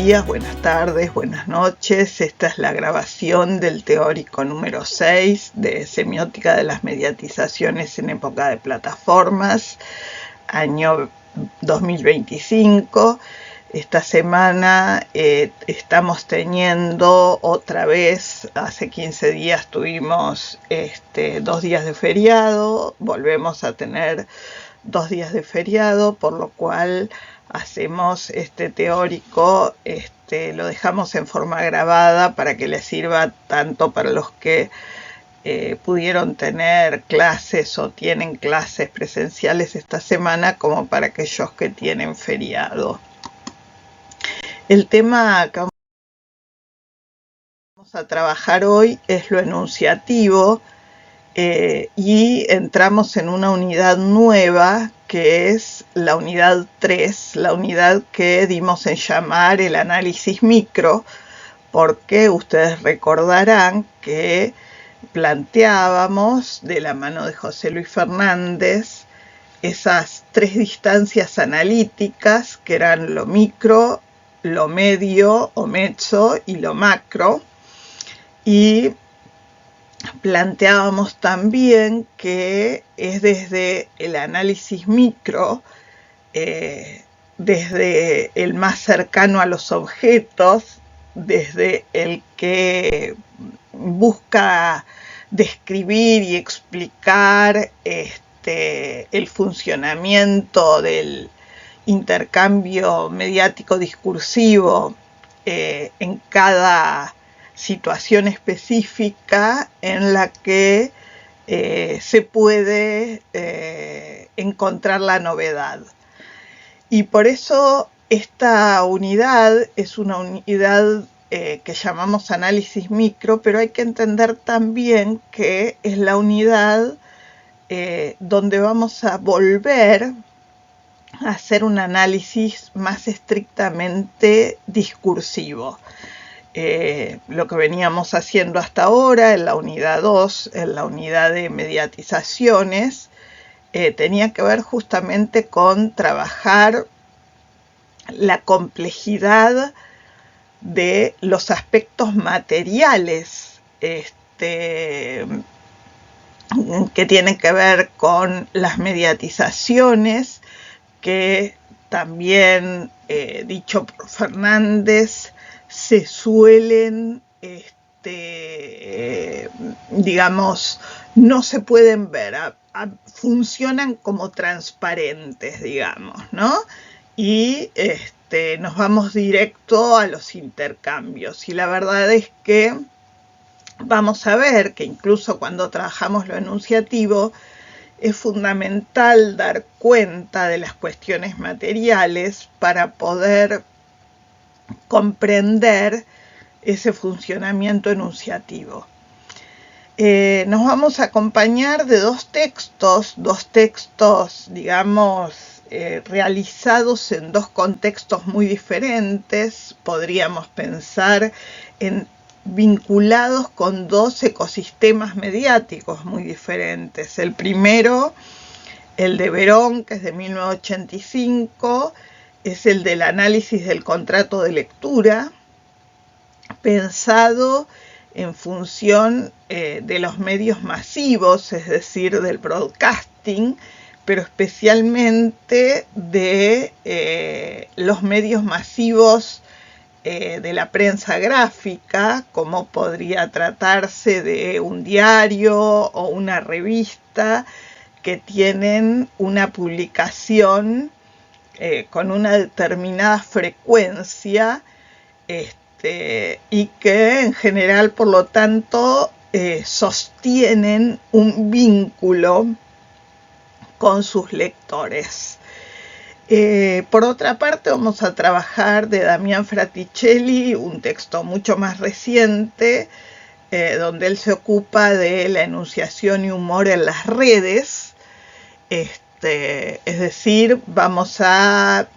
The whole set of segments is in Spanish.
días, buenas tardes, buenas noches. Esta es la grabación del teórico número 6 de Semiótica de las Mediatizaciones en época de plataformas, año 2025. Esta semana estamos teniendo otra vez, hace 15 días tuvimos 2 días de feriado, volvemos a tener 2 días de feriado, por lo cual hacemos este teórico, lo dejamos en forma grabada para que les sirva tanto para los que pudieron tener clases o tienen clases presenciales esta semana como para aquellos que tienen feriado. El tema que vamos a trabajar hoy es lo enunciativo y entramos en una unidad nueva que es la unidad 3, la unidad que dimos en llamar el análisis micro, porque ustedes recordarán que planteábamos de la mano de José Luis Fernández esas 3 distancias analíticas que eran lo micro, lo medio o mezzo y lo macro, y planteábamos también que es desde el análisis micro, desde el más cercano a los objetos, desde el que busca describir y explicar el funcionamiento del intercambio mediático discursivo en cada situación específica en la que se puede encontrar la novedad. Y por eso esta unidad es una unidad que llamamos análisis micro, pero hay que entender también que es la unidad donde vamos a volver a hacer un análisis más estrictamente discursivo. Lo que veníamos haciendo hasta ahora en la unidad 2, en la unidad de mediatizaciones, tenía que ver justamente con trabajar la complejidad de los aspectos materiales que tienen que ver con las mediatizaciones, que también, dicho por Fernández, se suelen, digamos, no se pueden ver, funcionan como transparentes, digamos, ¿no? Y nos vamos directo a los intercambios. Y la verdad es que vamos a ver que incluso cuando trabajamos lo enunciativo, es fundamental dar cuenta de las cuestiones materiales para poder comprender ese funcionamiento enunciativo. Nos vamos a acompañar de dos textos, digamos, realizados en 2 contextos muy diferentes. Podríamos pensar en vinculados con 2 ecosistemas mediáticos muy diferentes. El primero, el de Verón, que es de 1985, es el del análisis del contrato de lectura, pensado en función de los medios masivos, es decir, del broadcasting, pero especialmente de los medios masivos de la prensa gráfica, como podría tratarse de un diario o una revista que tienen una publicación con una determinada frecuencia y que en general, por lo tanto, sostienen un vínculo con sus lectores. Por otra parte, vamos a trabajar de Damián Fraticelli, un texto mucho más reciente, donde él se ocupa de la enunciación y humor en las redes. Es decir, vamos a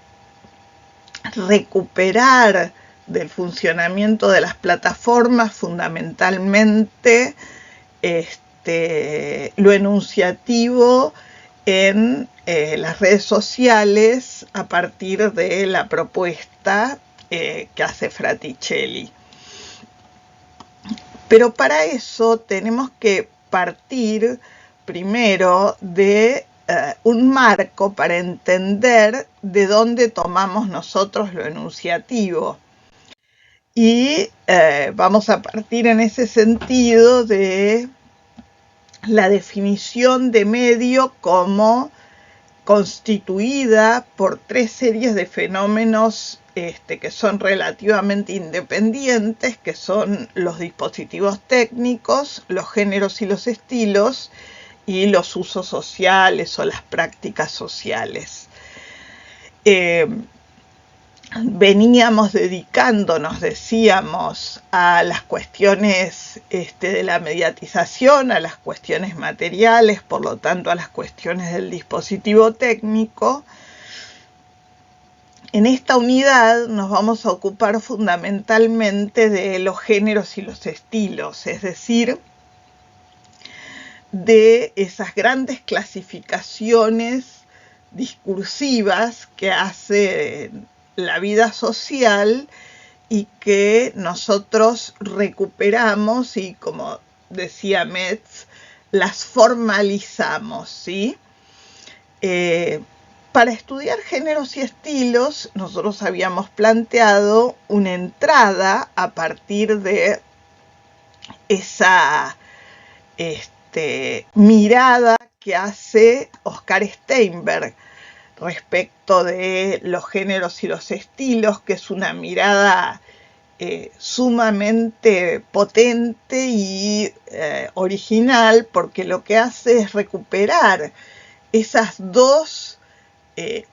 recuperar del funcionamiento de las plataformas fundamentalmente lo enunciativo en las redes sociales a partir de la propuesta que hace Fraticelli. Pero para eso tenemos que partir primero de un marco para entender de dónde tomamos nosotros lo enunciativo. Y vamos a partir en ese sentido de la definición de medio como constituida por tres series de fenómenos que son relativamente independientes, que son los dispositivos técnicos, los géneros y los estilos, y los usos sociales o las prácticas sociales. Veníamos dedicándonos, decíamos, a las cuestiones de la mediatización, a las cuestiones materiales, por lo tanto a las cuestiones del dispositivo técnico. En esta unidad nos vamos a ocupar fundamentalmente de los géneros y los estilos, es decir, de esas grandes clasificaciones discursivas que hace la vida social y que nosotros recuperamos y, como decía Metz, las formalizamos, ¿sí? Para estudiar géneros y estilos, nosotros habíamos planteado una entrada a partir de esa mirada que hace Oscar Steinberg respecto de los géneros y los estilos, que es una mirada sumamente potente y original, porque lo que hace es recuperar esas dos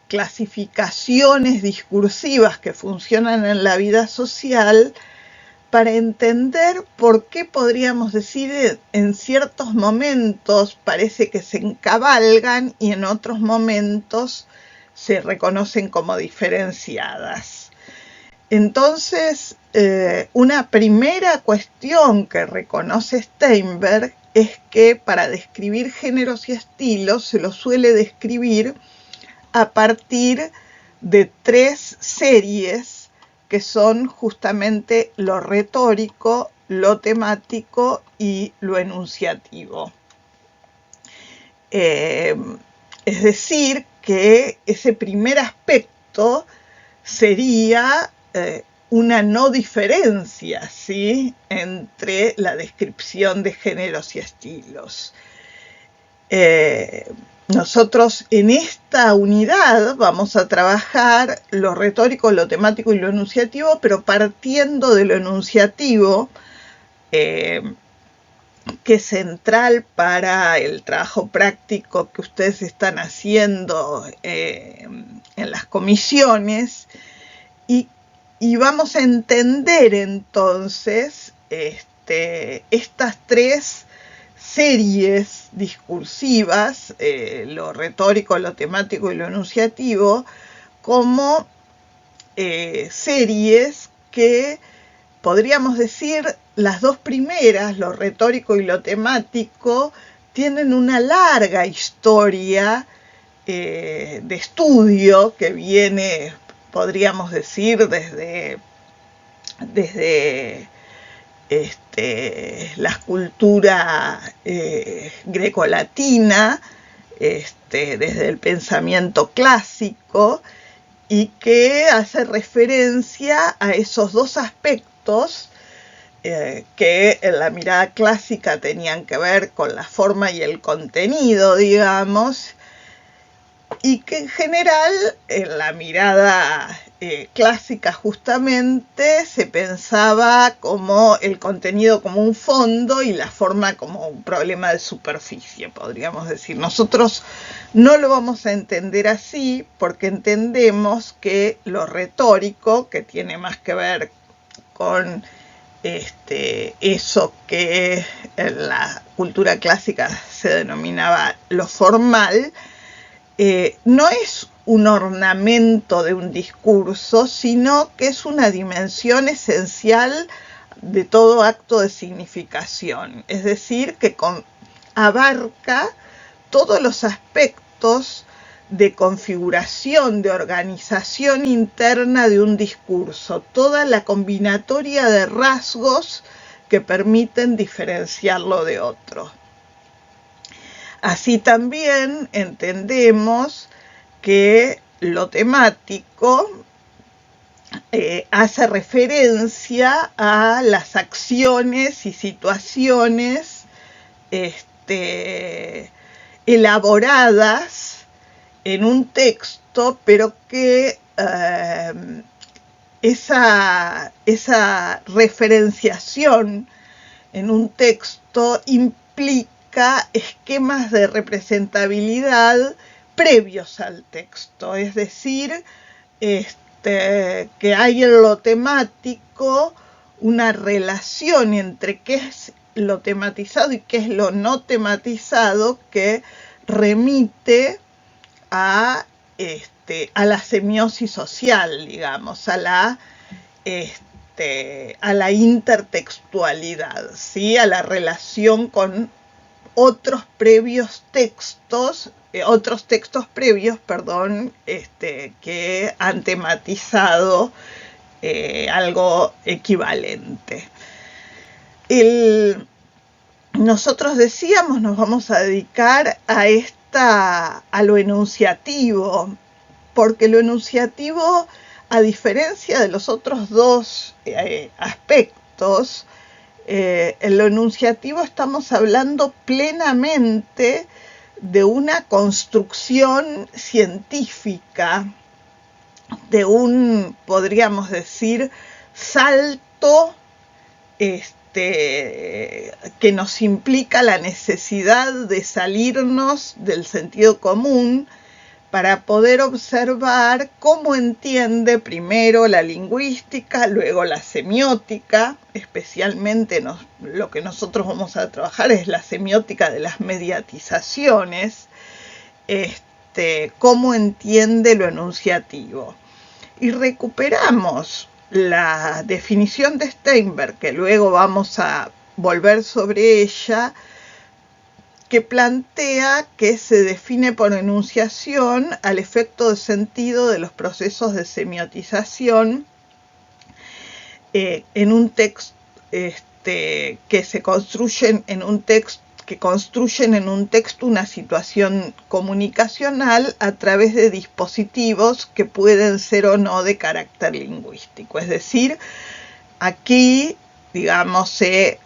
clasificaciones discursivas que funcionan en la vida social para entender por qué, podríamos decir, en ciertos momentos parece que se encabalgan y en otros momentos se reconocen como diferenciadas. Entonces, una primera cuestión que reconoce Steinberg es que para describir géneros y estilos se los suele describir a partir de tres series que son justamente lo retórico, lo temático y lo enunciativo. Es decir, que ese primer aspecto sería una no diferencia, ¿sí?, entre la descripción de géneros y estilos. Nosotros en esta unidad vamos a trabajar lo retórico, lo temático y lo enunciativo, pero partiendo de lo enunciativo, que es central para el trabajo práctico que ustedes están haciendo en las comisiones, y vamos a entender entonces estas tres series discursivas, lo retórico, lo temático y lo enunciativo, como series que podríamos decir las dos primeras, lo retórico y lo temático, tienen una larga historia de estudio que viene, podríamos decir, desde la cultura grecolatina, desde el pensamiento clásico, y que hace referencia a esos dos aspectos que en la mirada clásica tenían que ver con la forma y el contenido, digamos, y que en general en la mirada clásica justamente se pensaba como el contenido como un fondo y la forma como un problema de superficie, podríamos decir. Nosotros no lo vamos a entender así porque entendemos que lo retórico, que tiene más que ver con eso que en la cultura clásica se denominaba lo formal, no es un ornamento de un discurso, sino que es una dimensión esencial de todo acto de significación. Es decir, que abarca todos los aspectos de configuración, de organización interna de un discurso, toda la combinatoria de rasgos que permiten diferenciarlo de otro. Así también entendemos que lo temático hace referencia a las acciones y situaciones elaboradas en un texto, pero que esa referenciación en un texto implica esquemas de representabilidad previos al texto, es decir, que hay en lo temático una relación entre qué es lo tematizado y qué es lo no tematizado que remite a la semiosis social, digamos, a la intertextualidad, ¿sí? A la relación con otros textos previos, que han tematizado algo equivalente. Nosotros decíamos, nos vamos a dedicar a lo enunciativo, porque lo enunciativo, a diferencia de los otros dos aspectos, en lo enunciativo estamos hablando plenamente de una construcción científica, de un, podríamos decir, salto que nos implica la necesidad de salirnos del sentido común para poder observar cómo entiende primero la lingüística, luego la semiótica, especialmente lo que nosotros vamos a trabajar es la semiótica de las mediatizaciones, cómo entiende lo enunciativo. Y recuperamos la definición de Steinberg, que luego vamos a volver sobre ella, que plantea que se define por enunciación al efecto de sentido de los procesos de semiotización en un texto que se construyen en un texto, que construyen en un texto una situación comunicacional a través de dispositivos que pueden ser o no de carácter lingüístico. Es decir, aquí, digamos, se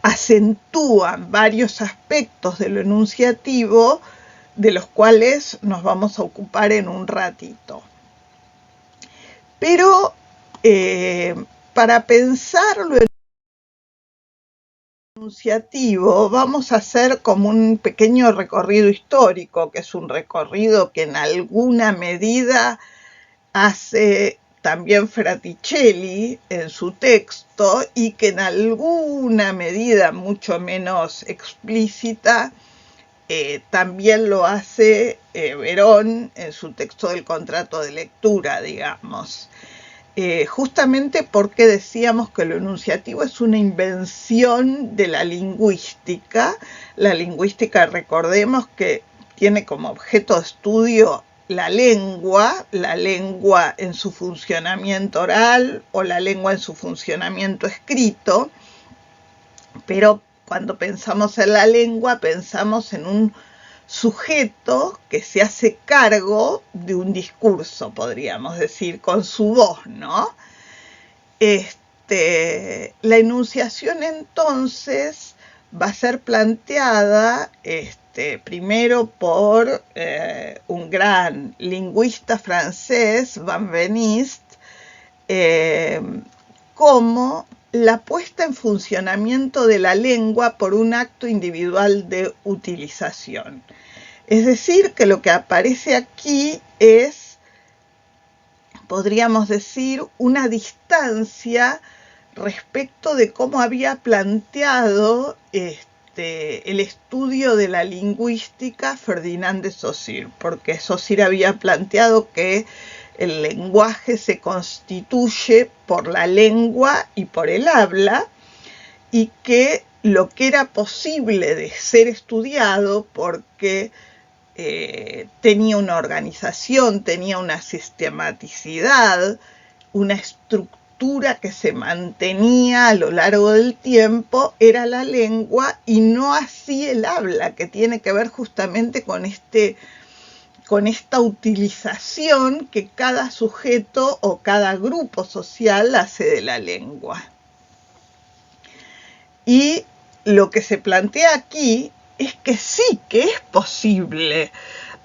acentúan varios aspectos de lo enunciativo, de los cuales nos vamos a ocupar en un ratito. Pero para pensar lo enunciativo vamos a hacer como un pequeño recorrido histórico, que es un recorrido que en alguna medida hace también Fraticelli en su texto y que en alguna medida mucho menos explícita también lo hace Verón en su texto del contrato de lectura, digamos. Justamente porque decíamos que lo enunciativo es una invención de la lingüística. La lingüística, recordemos que tiene como objeto de estudio la lengua en su funcionamiento oral o la lengua en su funcionamiento escrito, pero cuando pensamos en la lengua pensamos en un sujeto que se hace cargo de un discurso, podríamos decir, con su voz, ¿no? La enunciación entonces va a ser planteada primero por un gran lingüista francés, Van Benist, como la puesta en funcionamiento de la lengua por un acto individual de utilización. Es decir, que lo que aparece aquí es, podríamos decir, una distancia respecto de cómo había planteado el estudio de la lingüística Ferdinand de Saussure, porque Saussure había planteado que el lenguaje se constituye por la lengua y por el habla, y que lo que era posible de ser estudiado, porque tenía una organización, tenía una sistematicidad, una estructura que se mantenía a lo largo del tiempo, era la lengua, y no así el habla, que tiene que ver justamente con esta utilización que cada sujeto o cada grupo social hace de la lengua. Y lo que se plantea aquí es que sí, que es posible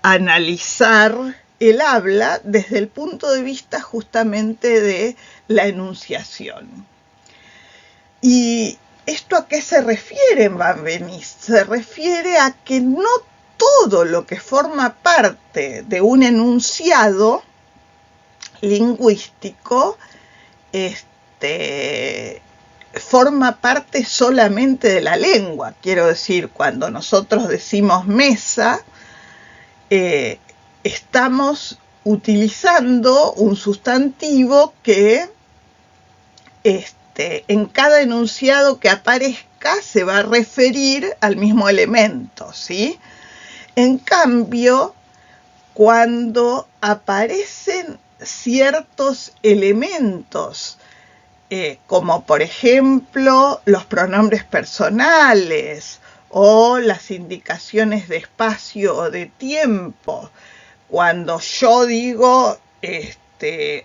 analizar el habla desde el punto de vista justamente de la enunciación. ¿Y esto a qué se refiere en Benveniste? Se refiere a que no todo lo que forma parte de un enunciado lingüístico forma parte solamente de la lengua. Quiero decir, cuando nosotros decimos mesa, estamos utilizando un sustantivo que en cada enunciado que aparezca se va a referir al mismo elemento, ¿sí? En cambio, cuando aparecen ciertos elementos, como por ejemplo los pronombres personales o las indicaciones de espacio o de tiempo, cuando yo digo,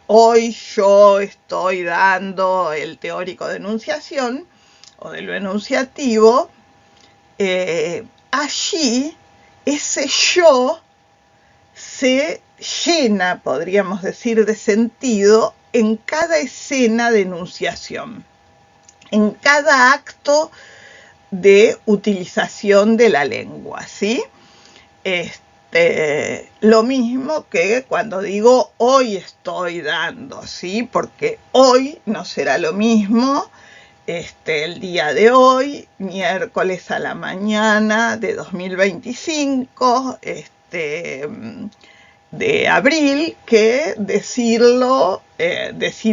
hoy yo estoy dando el teórico de enunciación o de lo enunciativo, allí ese yo se llena, podríamos decir, de sentido en cada escena de enunciación, en cada acto de utilización de la lengua, ¿sí? Lo mismo que cuando digo hoy estoy dando, ¿sí? Porque hoy no será lo mismo el día de hoy, miércoles a la mañana de 2025, de abril, que decir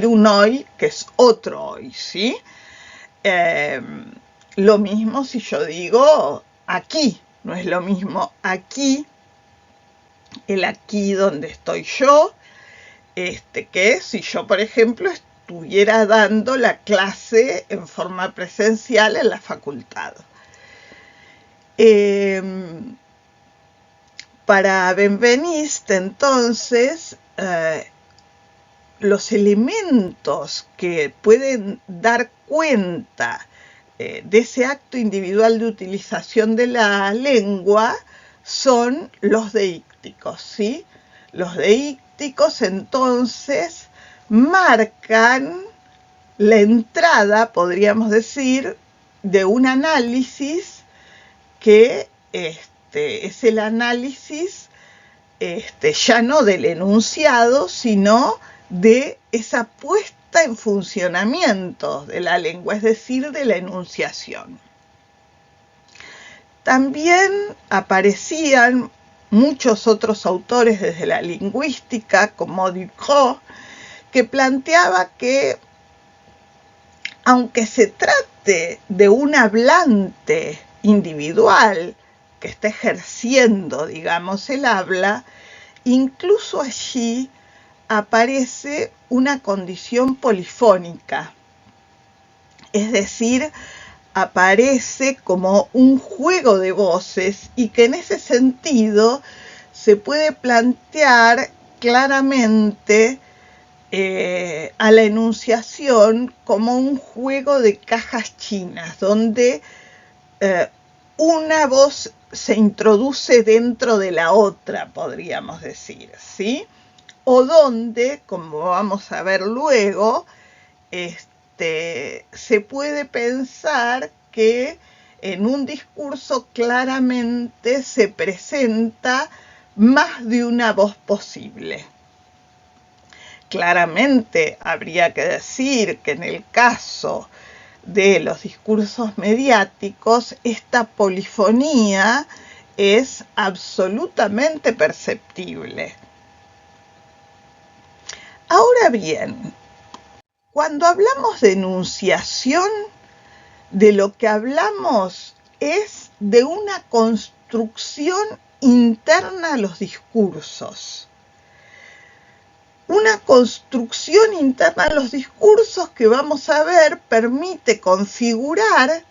un hoy que es otro hoy, ¿sí? Lo mismo si yo digo aquí, no es lo mismo aquí, el aquí donde estoy yo, que si yo, por ejemplo, estuviera dando la clase en forma presencial en la facultad. Para Benveniste, entonces, los elementos que pueden dar cuenta de ese acto individual de utilización de la lengua son los deícticos, ¿sí? Los deícticos, entonces, marcan la entrada, podríamos decir, de un análisis que es el análisis ya no del enunciado, sino de esa puesta en funcionamiento de la lengua, es decir, de la enunciación. También aparecían muchos otros autores desde la lingüística, como Ducrot, que planteaba que, aunque se trate de un hablante individual que está ejerciendo, digamos, el habla, incluso allí aparece una condición polifónica, es decir, aparece como un juego de voces, y que en ese sentido se puede plantear claramente a la enunciación como un juego de cajas chinas, donde una voz se introduce dentro de la otra, podríamos decir, ¿sí? O donde, como vamos a ver luego, se puede pensar que en un discurso claramente se presenta más de una voz posible. Claramente habría que decir que en el caso de los discursos mediáticos, esta polifonía es absolutamente perceptible. Ahora bien, cuando hablamos de enunciación, de lo que hablamos es de una construcción interna a los discursos. Una construcción interna a los discursos que vamos a ver permite configurar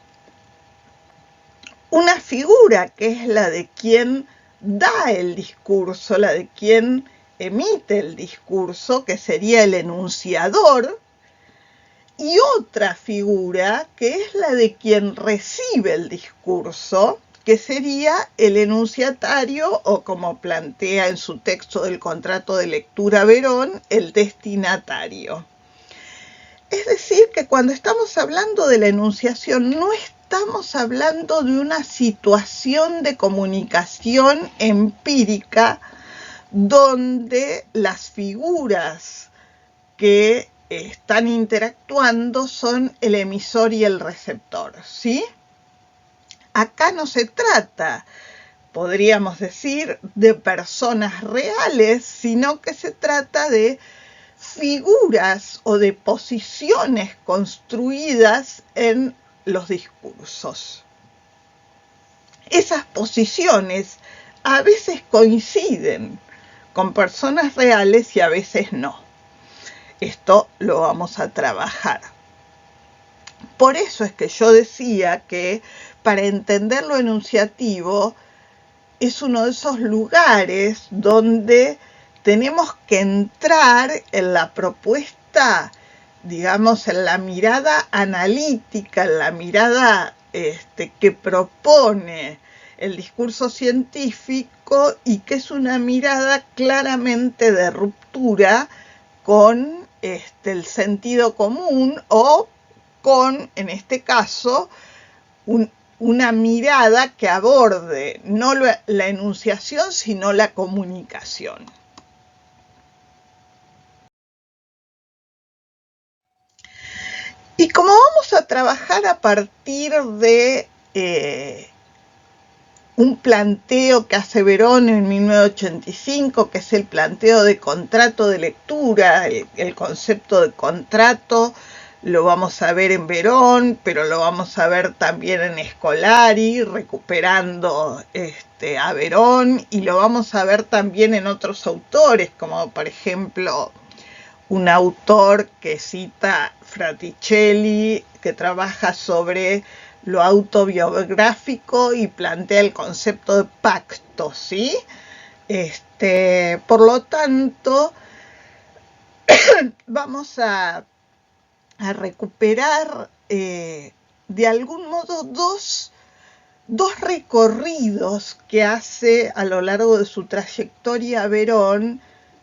una figura que es la de quien da el discurso, la de quien emite el discurso, que sería el enunciador, y otra figura que es la de quien recibe el discurso, que sería el enunciatario, o como plantea en su texto del contrato de lectura Verón, el destinatario. Es decir, que cuando estamos hablando de la enunciación, no estamos hablando de una situación de comunicación empírica donde las figuras que están interactuando son el emisor y el receptor, ¿sí? Acá no se trata, podríamos decir, de personas reales, sino que se trata de figuras o de posiciones construidas en los discursos. Esas posiciones a veces coinciden con personas reales y a veces no. Esto lo vamos a trabajar. Por eso es que yo decía que para entender lo enunciativo es uno de esos lugares donde tenemos que entrar en la propuesta, digamos, en la mirada analítica, en la mirada que propone el discurso científico y que es una mirada claramente de ruptura con el sentido común o con, en este caso, una mirada que aborde no la enunciación, sino la comunicación. Y como vamos a trabajar a partir de un planteo que hace Verón en 1985, que es el planteo de contrato de lectura, el concepto de contrato, lo vamos a ver en Verón, pero lo vamos a ver también en Scolari, recuperando a Verón, y lo vamos a ver también en otros autores, como por ejemplo un autor que cita Fraticelli, que trabaja sobre lo autobiográfico y plantea el concepto de pacto, ¿sí? Por lo tanto, vamos a recuperar de algún modo dos recorridos que hace a lo largo de su trayectoria Verón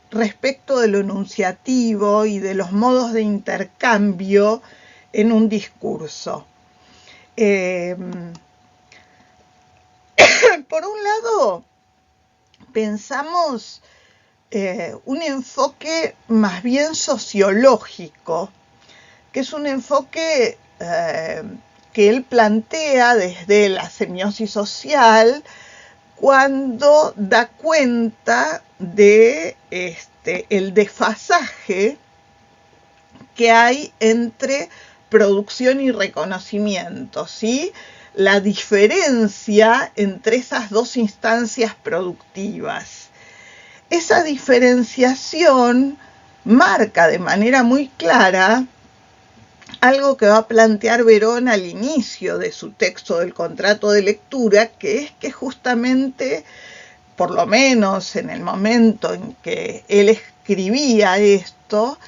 respecto de lo enunciativo y de los modos de intercambio en un discurso. Por un lado, pensamos un enfoque más bien sociológico, que es un enfoque que él plantea desde la semiosis social cuando da cuenta de el desfasaje que hay entre producción y reconocimiento, ¿sí? La diferencia entre esas dos instancias productivas. Esa diferenciación marca de manera muy clara algo que va a plantear Verón al inicio de su texto del contrato de lectura, que es que justamente, por lo menos en el momento en que él escribía esto,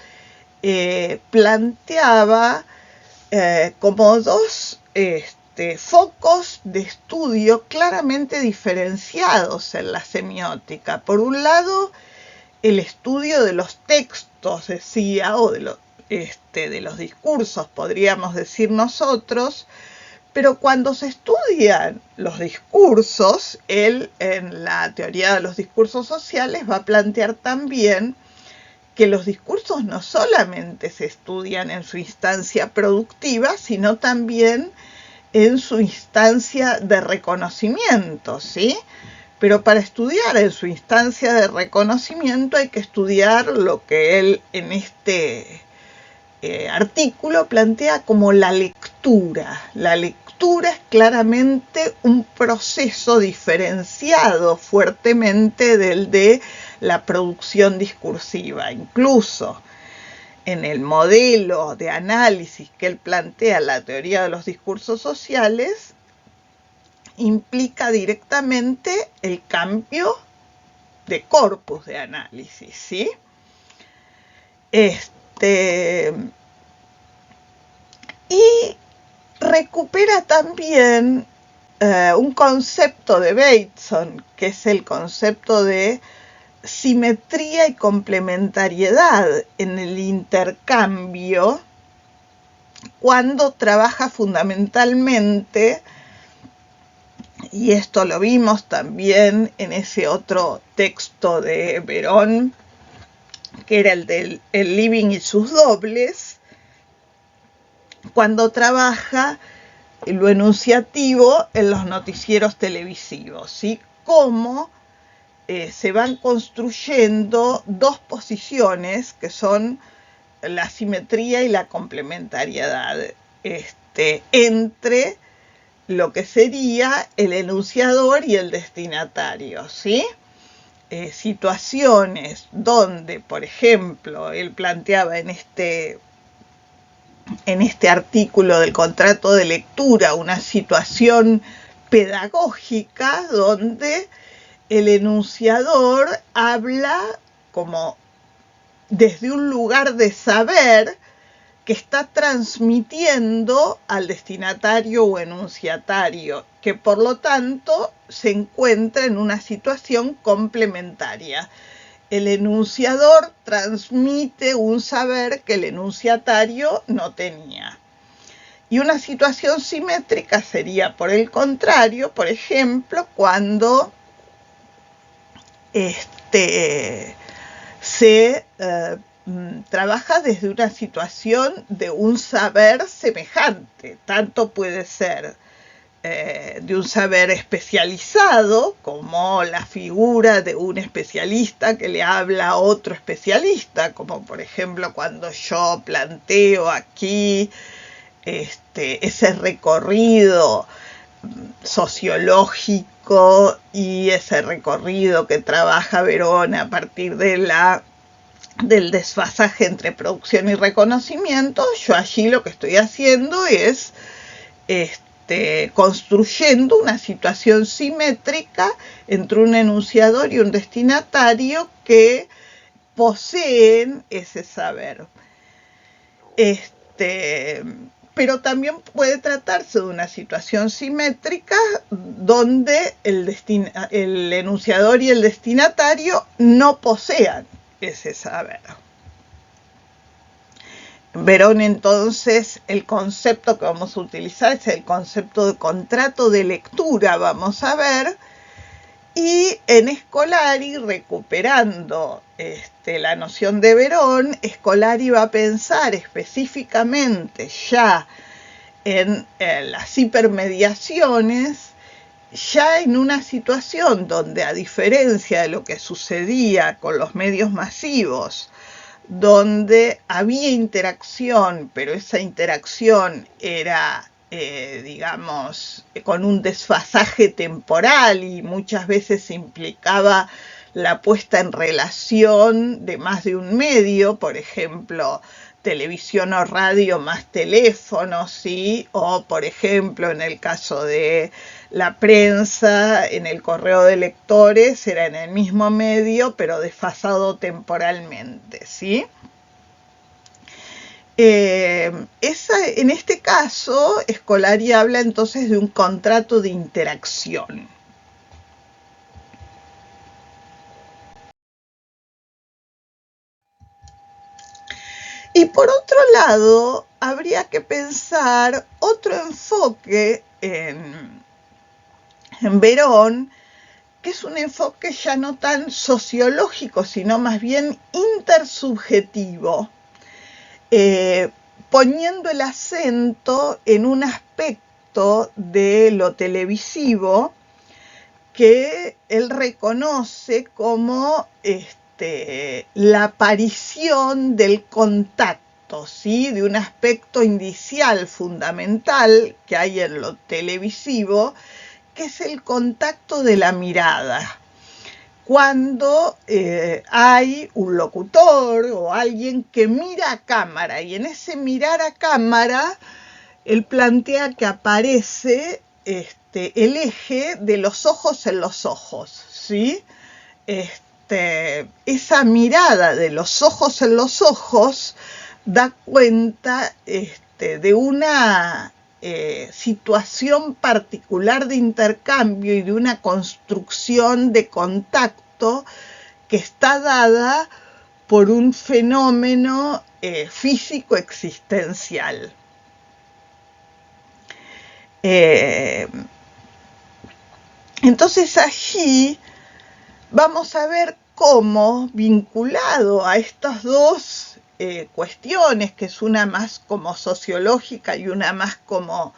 planteaba como dos focos de estudio claramente diferenciados en la semiótica. Por un lado, el estudio de los textos, decía, o de los discursos, podríamos decir nosotros, pero cuando se estudian los discursos, él en la teoría de los discursos sociales va a plantear también que los discursos no solamente se estudian en su instancia productiva, sino también en su instancia de reconocimiento, ¿sí? Pero para estudiar en su instancia de reconocimiento hay que estudiar lo que él en este artículo plantea como la lectura. La lectura es claramente un proceso diferenciado fuertemente del de la producción discursiva. Incluso en el modelo de análisis que él plantea, la teoría de los discursos sociales, implica directamente el cambio de corpus de análisis, ¿sí? Y recupera también un concepto de Bateson, que es el concepto de simetría y complementariedad en el intercambio, cuando trabaja fundamentalmente, y esto lo vimos también en ese otro texto de Verón, que era el del living y sus dobles, cuando trabaja lo enunciativo en los noticieros televisivos, ¿sí? Cómo se van construyendo dos posiciones que son la simetría y la complementariedad entre lo que sería el enunciador y el destinatario, ¿sí? Situaciones donde, por ejemplo, él planteaba en este artículo del contrato de lectura una situación pedagógica donde el enunciador habla como desde un lugar de saber que está transmitiendo al destinatario o enunciatario, que por lo tanto se encuentra en una situación complementaria. El enunciador transmite un saber que el enunciatario no tenía. Y una situación simétrica sería, por el contrario, por ejemplo, cuando se trabaja desde una situación de un saber semejante. Tanto puede ser de un saber especializado, como la figura de un especialista que le habla a otro especialista, como por ejemplo cuando yo planteo aquí ese recorrido sociológico y ese recorrido que trabaja Verón a partir del desfasaje entre producción y reconocimiento. Yo allí lo que estoy haciendo es construyendo una situación simétrica entre un enunciador y un destinatario que poseen ese saber. Pero también puede tratarse de una situación simétrica donde el enunciador y el destinatario no posean ese saber. Verón, entonces, el concepto que vamos a utilizar es el concepto de contrato de lectura, vamos a ver, y en Scolari, recuperando la noción de Verón, Scolari va a pensar específicamente ya en las hipermediaciones, ya en una situación donde, a diferencia de lo que sucedía con los medios masivos, donde había interacción, pero esa interacción era, digamos, con un desfasaje temporal y muchas veces implicaba la puesta en relación de más de un medio, por ejemplo, televisión o radio más teléfono, ¿sí? O, por ejemplo, en el caso de la prensa, en el correo de lectores, era en el mismo medio, pero desfasado temporalmente, ¿sí? En este caso, Scolari habla entonces de un contrato de interacción. Y por otro lado, habría que pensar otro enfoque en Verón, que es un enfoque ya no tan sociológico, sino más bien intersubjetivo, poniendo el acento en un aspecto de lo televisivo que él reconoce como la aparición del contacto, aspectos, ¿sí? De un aspecto indicial fundamental que hay en lo televisivo, que es el contacto de la mirada. Cuando hay un locutor o alguien que mira a cámara, y en ese mirar a cámara él plantea que aparece el eje de los ojos en los ojos, ¿sí? Esa mirada de los ojos en los ojos da cuenta de una situación particular de intercambio y de una construcción de contacto que está dada por un fenómeno físico existencial. Entonces allí vamos a ver cómo, vinculado a estas dos cuestiones, que es una más como sociológica y una más como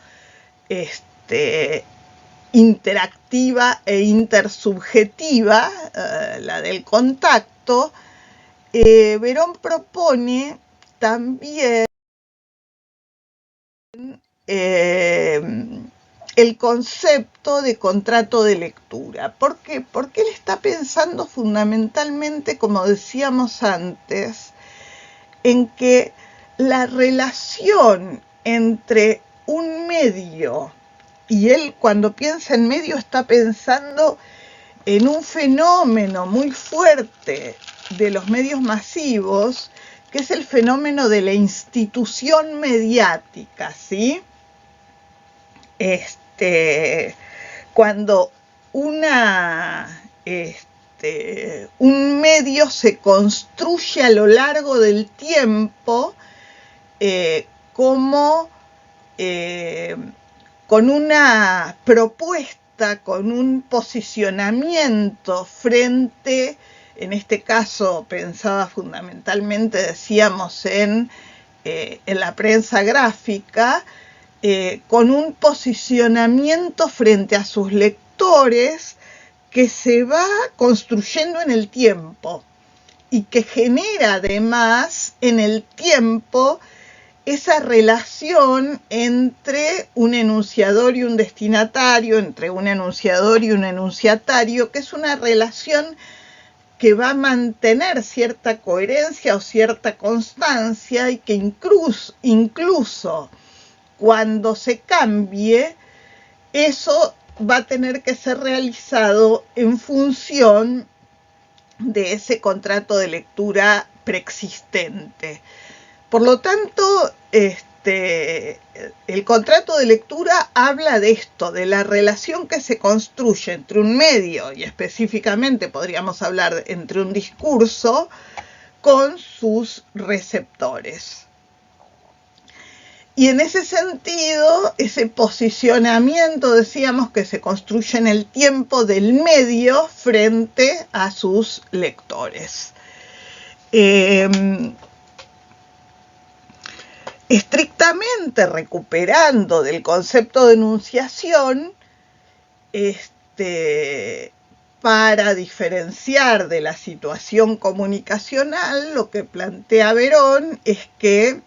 interactiva e intersubjetiva, la del contacto, Verón propone también el concepto de contrato de lectura. ¿Por qué? Porque él está pensando fundamentalmente, como decíamos antes, en que la relación entre un medio, y él cuando piensa en medio está pensando en un fenómeno muy fuerte de los medios masivos, que es el fenómeno de la institución mediática, ¿sí? Cuando un medio se construye a lo largo del tiempo como con una propuesta, con un posicionamiento frente, en este caso pensaba fundamentalmente, decíamos, en la prensa gráfica, con un posicionamiento frente a sus lectores que se va construyendo en el tiempo y que genera además en el tiempo esa relación entre un enunciador y un destinatario, entre un enunciador y un enunciatario, que es una relación que va a mantener cierta coherencia o cierta constancia y que incluso cuando se cambie, eso va a tener que ser realizado en función de ese contrato de lectura preexistente. Por lo tanto, el contrato de lectura habla de esto, de la relación que se construye entre un medio, y específicamente podríamos hablar entre un discurso, con sus receptores. Y en ese sentido, ese posicionamiento, decíamos, que se construye en el tiempo del medio frente a sus lectores. Estrictamente recuperando del concepto de enunciación, para diferenciar de la situación comunicacional, lo que plantea Verón es que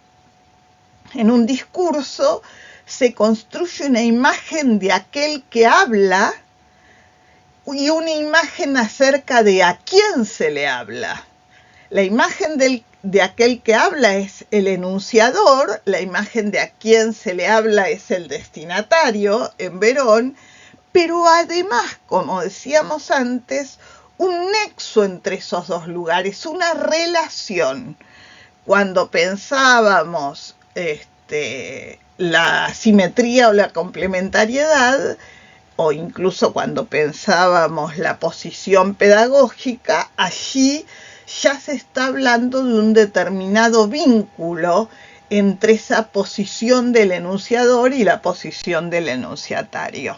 en un discurso se construye una imagen de aquel que habla y una imagen acerca de a quién se le habla. La imagen de aquel que habla es el enunciador, la imagen de a quién se le habla es el destinatario en Verón, pero además, como decíamos antes, un nexo entre esos dos lugares, una relación. Cuando pensábamos la simetría o la complementariedad, o incluso cuando pensábamos la posición pedagógica, allí ya se está hablando de un determinado vínculo entre esa posición del enunciador y la posición del enunciatario.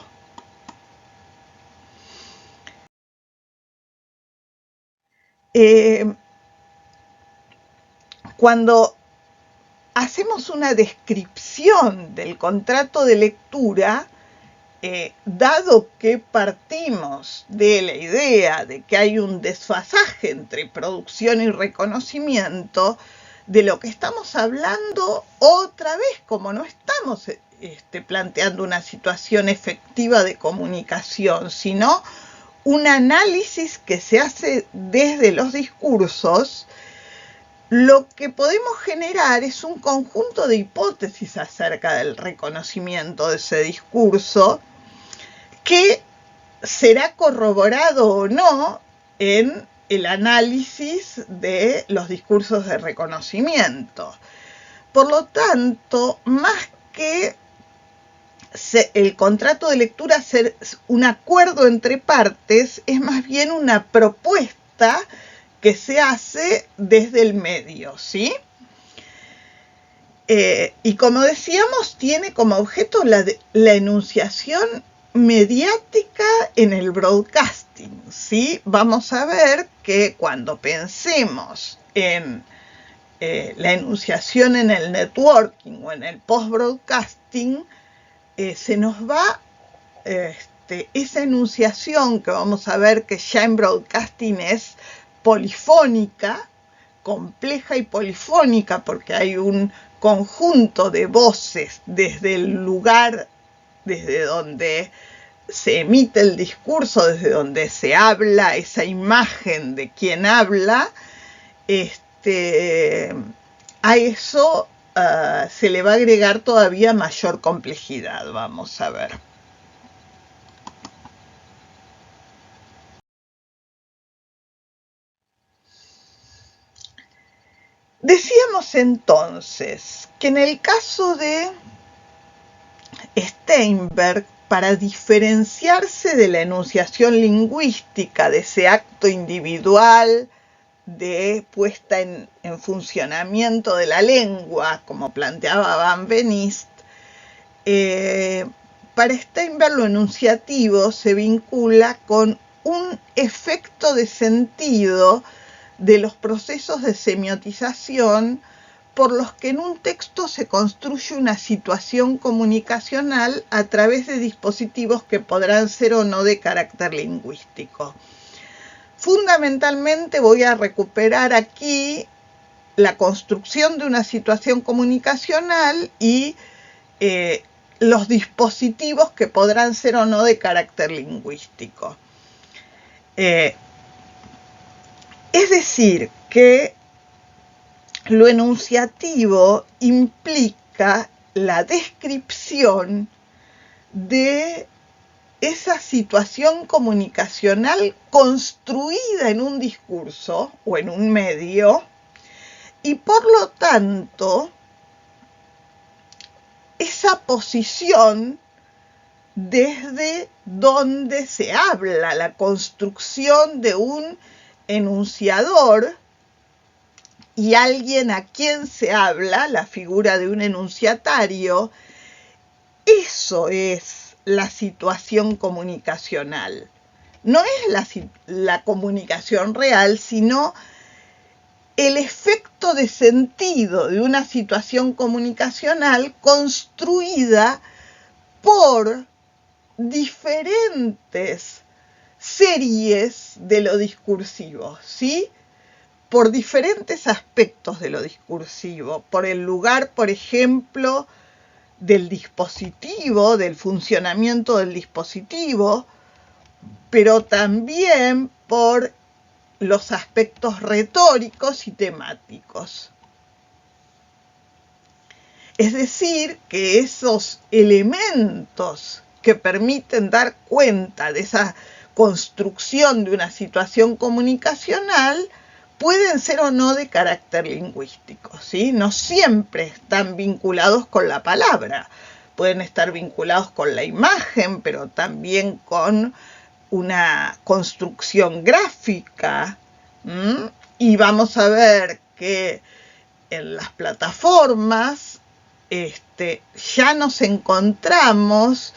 Cuando hacemos una descripción del contrato de lectura, dado que partimos de la idea de que hay un desfasaje entre producción y reconocimiento, de lo que estamos hablando otra vez, como no estamos planteando una situación efectiva de comunicación, sino un análisis que se hace desde los discursos. Lo que podemos generar es un conjunto de hipótesis acerca del reconocimiento de ese discurso que será corroborado o no en el análisis de los discursos de reconocimiento. Por lo tanto, más que el contrato de lectura ser un acuerdo entre partes, es más bien una propuesta que se hace desde el medio, ¿sí? Y como decíamos, tiene como objeto la enunciación mediática en el broadcasting, ¿sí? Vamos a ver que cuando pensemos en la enunciación en el networking o en el post-broadcasting, se nos va esa enunciación que vamos a ver que ya en broadcasting es polifónica, compleja y polifónica, porque hay un conjunto de voces desde el lugar, desde donde se emite el discurso, desde donde se habla, esa imagen de quien habla, a eso se le va a agregar todavía mayor complejidad, vamos a ver. Decíamos entonces que en el caso de Steinberg, para diferenciarse de la enunciación lingüística, de ese acto individual de puesta en funcionamiento de la lengua, como planteaba Van Benist, para Steinberg lo enunciativo se vincula con un efecto de sentido de los procesos de semiotización por los que en un texto se construye una situación comunicacional a través de dispositivos que podrán ser o no de carácter lingüístico. Fundamentalmente voy a recuperar aquí la construcción de una situación comunicacional y los dispositivos que podrán ser o no de carácter lingüístico. Es decir, que lo enunciativo implica la descripción de esa situación comunicacional construida en un discurso o en un medio y por lo tanto esa posición desde donde se habla, la construcción de un enunciador y alguien a quien se habla, la figura de un enunciatario, eso es la situación comunicacional. No es la comunicación real, sino el efecto de sentido de una situación comunicacional construida por diferentes series de lo discursivo, ¿sí? Por diferentes aspectos de lo discursivo, por el lugar, por ejemplo, del dispositivo, del funcionamiento del dispositivo, pero también por los aspectos retóricos y temáticos. Es decir, que esos elementos que permiten dar cuenta de esa construcción de una situación comunicacional pueden ser o no de carácter lingüístico, ¿sí? No siempre están vinculados con la palabra, pueden estar vinculados con la imagen, pero también con una construcción gráfica. Y vamos a ver que en las plataformas ya nos encontramos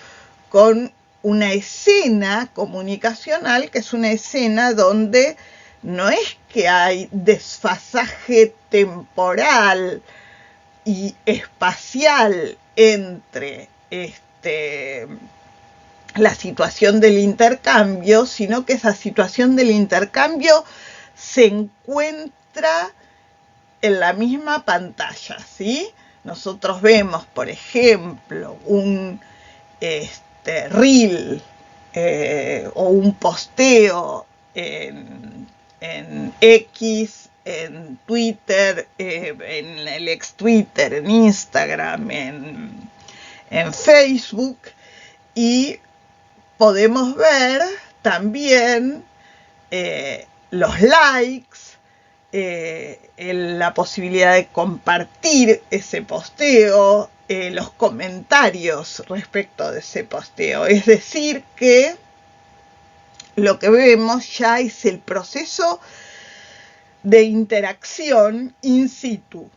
con una escena comunicacional que es una escena donde no es que hay desfasaje temporal y espacial entre la situación del intercambio, sino que esa situación del intercambio se encuentra en la misma pantalla, ¿sí? Nosotros vemos, por ejemplo, un reel o un posteo en X, en Twitter, en el ex Twitter, en Instagram, en Facebook, y podemos ver también los likes, la posibilidad de compartir ese posteo, los comentarios respecto de ese posteo. Es decir, que lo que vemos ya es el proceso de interacción in situ.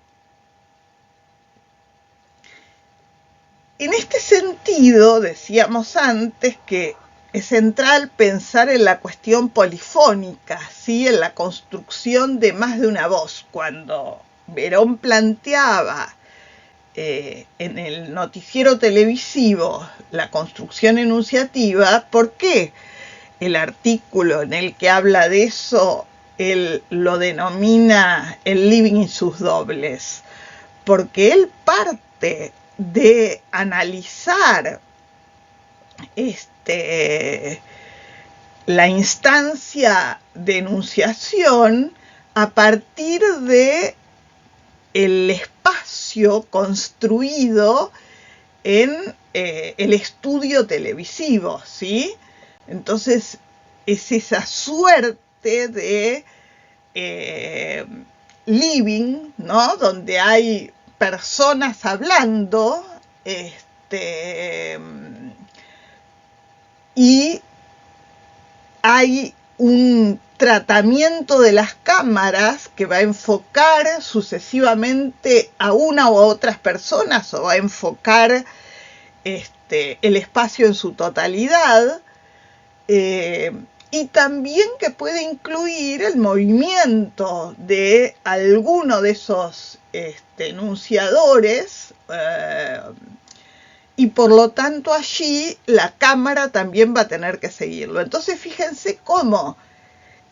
En este sentido, decíamos antes que es central pensar en la cuestión polifónica, ¿sí? En la construcción de más de una voz. Cuando Verón planteaba en el noticiero televisivo la construcción enunciativa, ¿por qué el artículo en el que habla de eso él lo denomina el living y sus dobles? Porque él parte de analizar la instancia de enunciación a partir de el espacio construido en el estudio televisivo, ¿sí? Entonces es esa suerte de living, ¿no? Donde hay personas hablando, y hay un tratamiento de las cámaras que va a enfocar sucesivamente a una u otras personas o va a enfocar el espacio en su totalidad, y también que puede incluir el movimiento de alguno de esos enunciadores, y por lo tanto allí la cámara también va a tener que seguirlo. Entonces fíjense cómo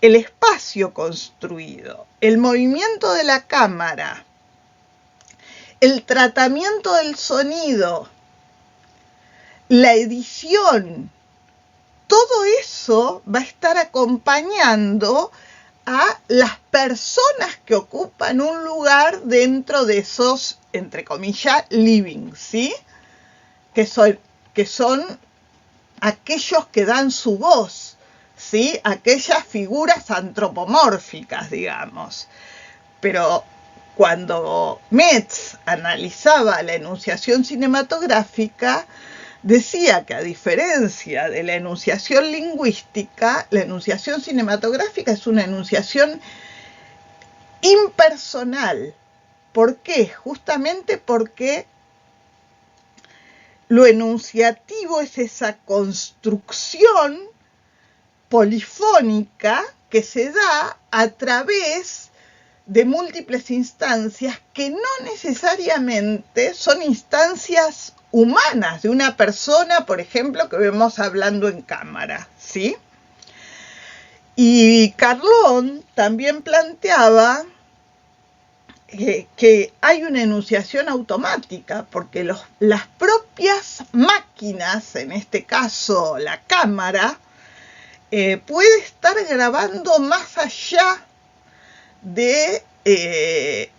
el espacio construido, el movimiento de la cámara, el tratamiento del sonido, la edición, todo eso va a estar acompañando a las personas que ocupan un lugar dentro de esos, entre comillas, living, ¿sí? Que son aquellos que dan su voz, ¿sí? Aquellas figuras antropomórficas, digamos. Pero cuando Metz analizaba la enunciación cinematográfica, decía que a diferencia de la enunciación lingüística, la enunciación cinematográfica es una enunciación impersonal. ¿Por qué? Justamente porque lo enunciativo es esa construcción polifónica que se da a través de múltiples instancias que no necesariamente son instancias humanas de una persona, por ejemplo, que vemos hablando en cámara, ¿sí? Y Carlón también planteaba que hay una enunciación automática, porque las propias máquinas, en este caso la cámara, puede estar grabando más allá de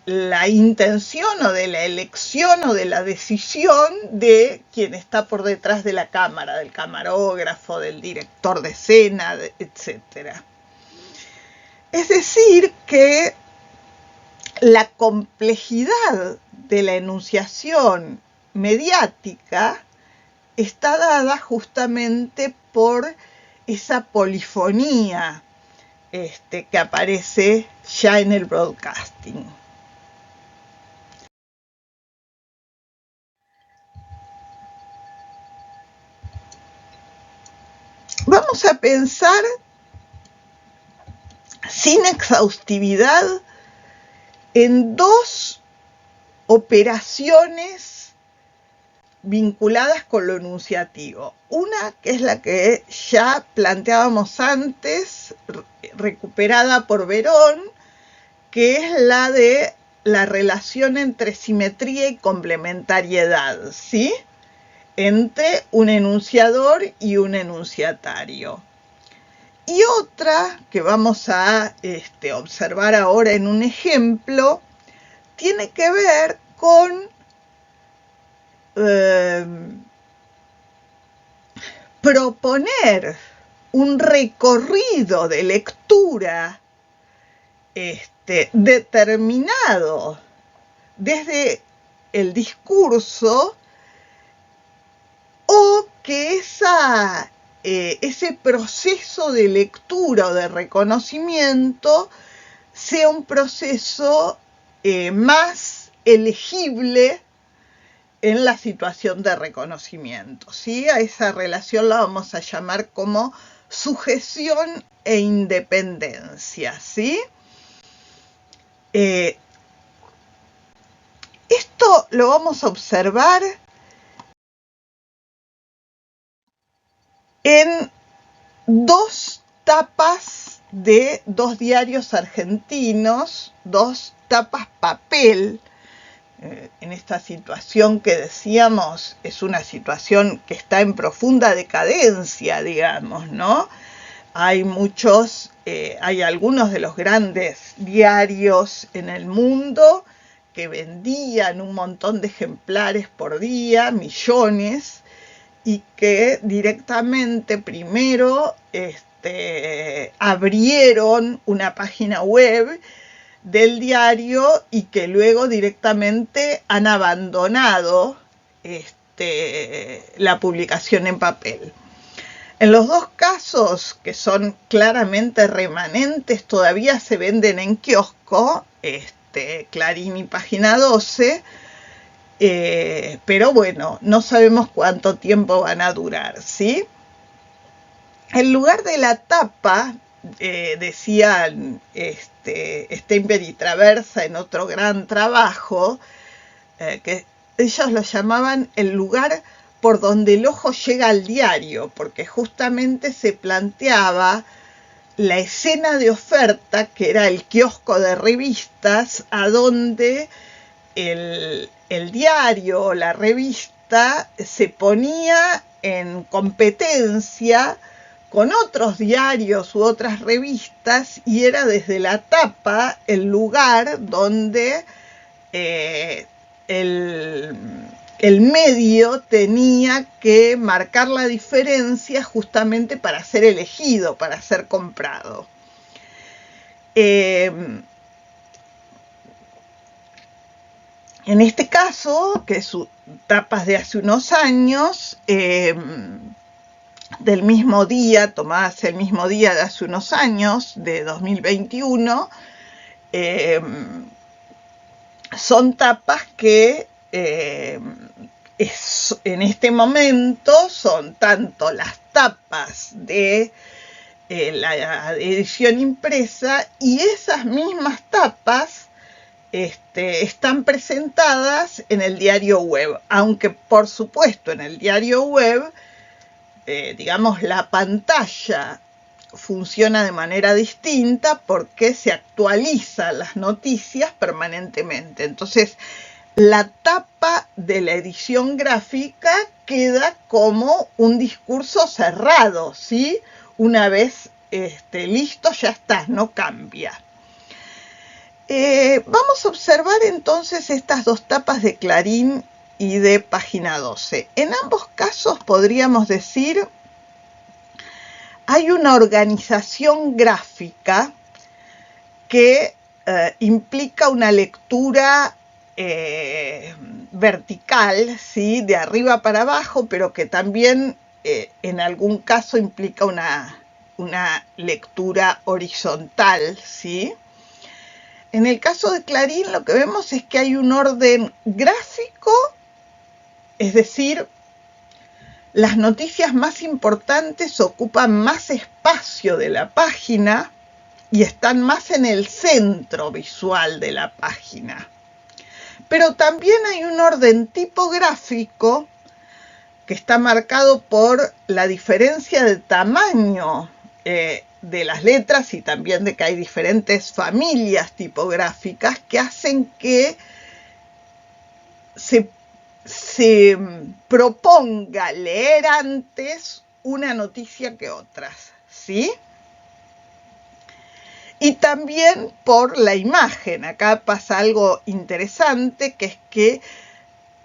la intención o de la elección o de la decisión de quien está por detrás de la cámara, del camarógrafo, del director de escena, etc. Es decir, que la complejidad de la enunciación mediática está dada justamente por esa polifonía que aparece ya en el broadcasting. Vamos a pensar sin exhaustividad en dos operaciones vinculadas con lo enunciativo. Una que es la que ya planteábamos antes, recuperada por Verón, que es la de la relación entre simetría y complementariedad, ¿sí? Entre un enunciador y un enunciatario. Y otra que vamos a observar ahora en un ejemplo tiene que ver con proponer un recorrido de lectura determinado desde el discurso, o que ese proceso de lectura o de reconocimiento sea un proceso más elegible en la situación de reconocimiento, ¿sí? A esa relación la vamos a llamar como sujeción e independencia, ¿sí? Esto lo vamos a observar en dos tapas de dos diarios argentinos, dos tapas papel. En esta situación que decíamos es una situación que está en profunda decadencia, digamos, ¿no? Hay algunos de los grandes diarios en el mundo que vendían un montón de ejemplares por día, millones, y que directamente primero abrieron una página web del diario y que luego directamente han abandonado la publicación en papel. En los dos casos, que son claramente remanentes, todavía se venden en kiosco, Clarín y Página 12, pero bueno, no sabemos cuánto tiempo van a durar, ¿sí? En lugar de la tapa, decían Steinberg y Traversa en otro gran trabajo, que ellos lo llamaban el lugar por donde el ojo llega al diario, porque justamente se planteaba la escena de oferta, que era el kiosco de revistas, a donde el diario o la revista se ponía en competencia con otros diarios u otras revistas, y era desde la tapa el lugar donde el medio tenía que marcar la diferencia justamente para ser elegido, para ser comprado. En este caso, que es tapas de hace unos años, del mismo día, tomadas el mismo día de hace unos años, de 2021, son tapas que en este momento son tanto las tapas de la edición impresa, y esas mismas tapas están presentadas en el diario web, aunque por supuesto en el diario web digamos, la pantalla funciona de manera distinta porque se actualizan las noticias permanentemente. Entonces, la tapa de la edición gráfica queda como un discurso cerrado, ¿sí? Una vez listo, ya está, no cambia. Vamos a observar entonces estas dos tapas de Clarín y de Página 12. En ambos casos podríamos decir hay una organización gráfica que implica una lectura vertical, ¿sí? De arriba para abajo, pero que también en algún caso implica una lectura horizontal, ¿sí? En el caso de Clarín lo que vemos es que hay un orden gráfico, es decir, las noticias más importantes ocupan más espacio de la página y están más en el centro visual de la página. Pero también hay un orden tipográfico que está marcado por la diferencia de tamaño de las letras y también de que hay diferentes familias tipográficas que hacen que se proponga leer antes una noticia que otras, ¿sí? Y también por la imagen. Acá pasa algo interesante, que es que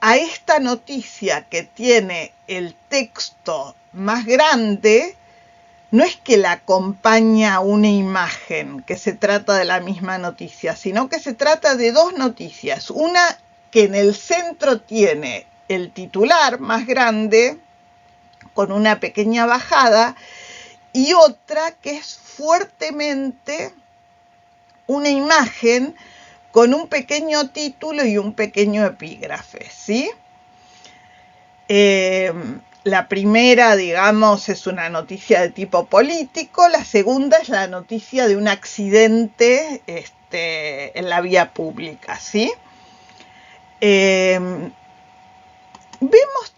a esta noticia que tiene el texto más grande, no es que la acompaña una imagen, que se trata de la misma noticia, sino que se trata de dos noticias. Una que en el centro tiene el titular más grande, con una pequeña bajada, y otra que es fuertemente una imagen con un pequeño título y un pequeño epígrafe, ¿sí? La primera, digamos, es una noticia de tipo político, la segunda es la noticia de un accidente en la vía pública, ¿sí? Vemos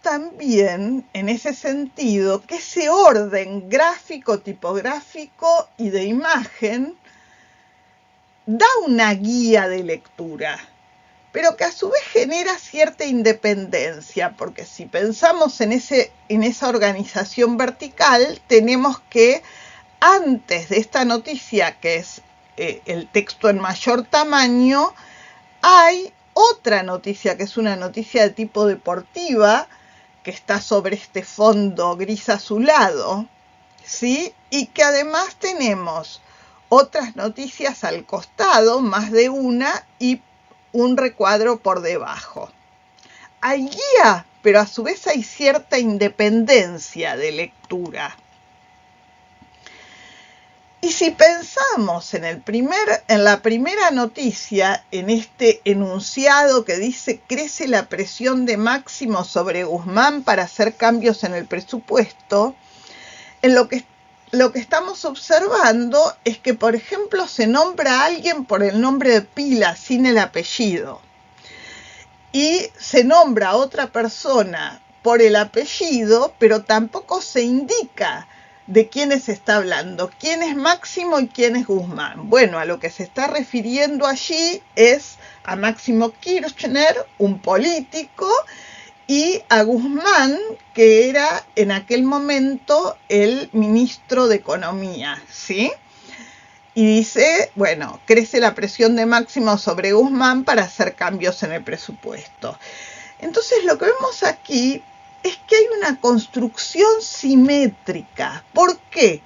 también, en ese sentido, que ese orden gráfico, tipográfico y de imagen da una guía de lectura, pero que a su vez genera cierta independencia, porque si pensamos en esa organización vertical, tenemos que antes de esta noticia, que es el texto en mayor tamaño, hay otra noticia, que es una noticia de tipo deportiva, que está sobre este fondo gris azulado, ¿sí? Y que además tenemos otras noticias al costado, más de una, y un recuadro por debajo. Hay guía, pero a su vez hay cierta independencia de lectura. Y si pensamos en la primera noticia, en este enunciado que dice crece la presión de Máximo sobre Guzmán para hacer cambios en el presupuesto, en lo que estamos observando es que, por ejemplo, se nombra a alguien por el nombre de pila sin el apellido, y se nombra a otra persona por el apellido, pero tampoco se indica de quiénes se está hablando, quién es Máximo y quién es Guzmán. Bueno, a lo que se está refiriendo allí es a Máximo Kirchner, un político, y a Guzmán, que era en aquel momento el ministro de Economía, ¿sí? Y dice, bueno, crece la presión de Máximo sobre Guzmán para hacer cambios en el presupuesto. Entonces lo que vemos aquí es que hay una construcción simétrica. ¿Por qué?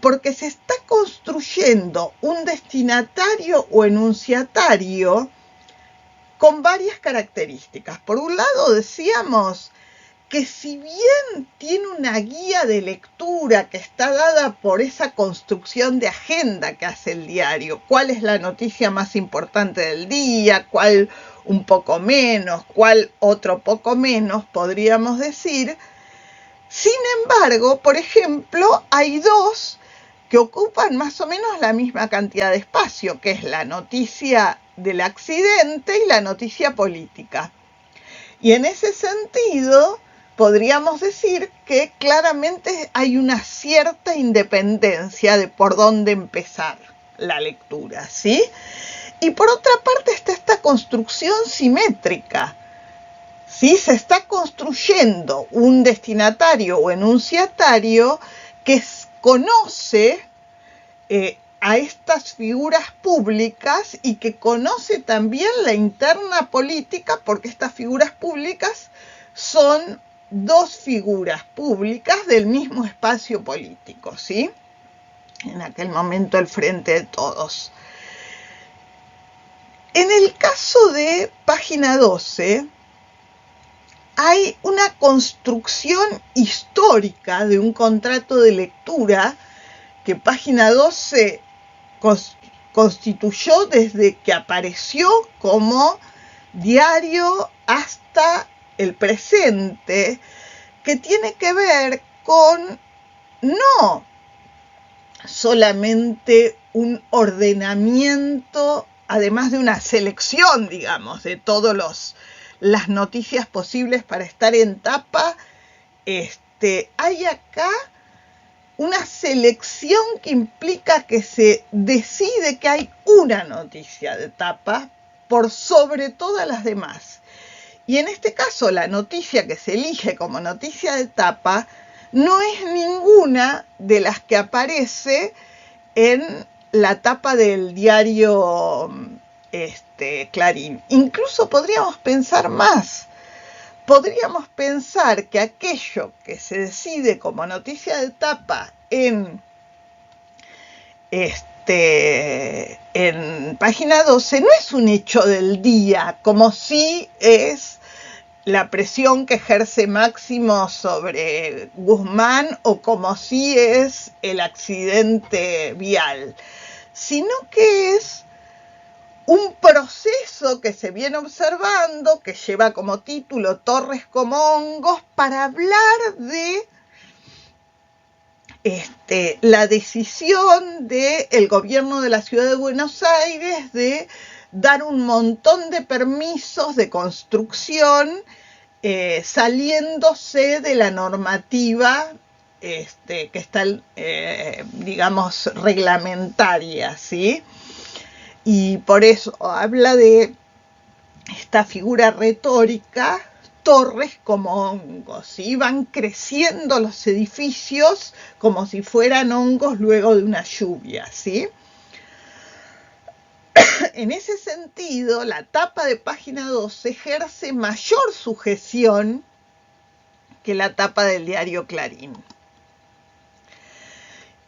Porque se está construyendo un destinatario o enunciatario con varias características. Por un lado, decíamos que si bien tiene una guía de lectura que está dada por esa construcción de agenda que hace el diario, cuál es la noticia más importante del día, cuál un poco menos, cuál otro poco menos, podríamos decir. Sin embargo, por ejemplo, hay dos que ocupan más o menos la misma cantidad de espacio, que es la noticia del accidente y la noticia política. Y en ese sentido, podríamos decir que claramente hay una cierta independencia de por dónde empezar la lectura, ¿sí? Y por otra parte está esta construcción simétrica, ¿sí? Se está construyendo un destinatario o enunciatario que conoce a estas figuras públicas y que conoce también la interna política, porque estas figuras públicas son dos figuras públicas del mismo espacio político, ¿sí? En aquel momento el Frente de Todos. En el caso de Página 12, hay una construcción histórica de un contrato de lectura que Página 12 constituyó desde que apareció como diario hasta el presente, que tiene que ver con no solamente un ordenamiento, además de una selección, digamos, de todas las noticias posibles para estar en tapa. Hay acá una selección que implica que se decide que hay una noticia de tapa por sobre todas las demás. Y en este caso, la noticia que se elige como noticia de tapa no es ninguna de las que aparece en la tapa del diario Clarín. Incluso podríamos pensar más. Podríamos pensar que aquello que se decide como noticia de tapa en página 12 no es un hecho del día, como si es la presión que ejerce Máximo sobre Guzmán o como si es el accidente vial, sino que es un proceso que se viene observando, que lleva como título Torres como hongos, para hablar de la decisión del gobierno de la ciudad de Buenos Aires de dar un montón de permisos de construcción saliéndose de la normativa que está, digamos, reglamentaria, ¿sí? Y por eso habla de esta figura retórica, torres como hongos, ¿sí? Van creciendo los edificios como si fueran hongos luego de una lluvia, ¿sí? En ese sentido, la tapa de página 12 ejerce mayor sujeción que la tapa del diario Clarín.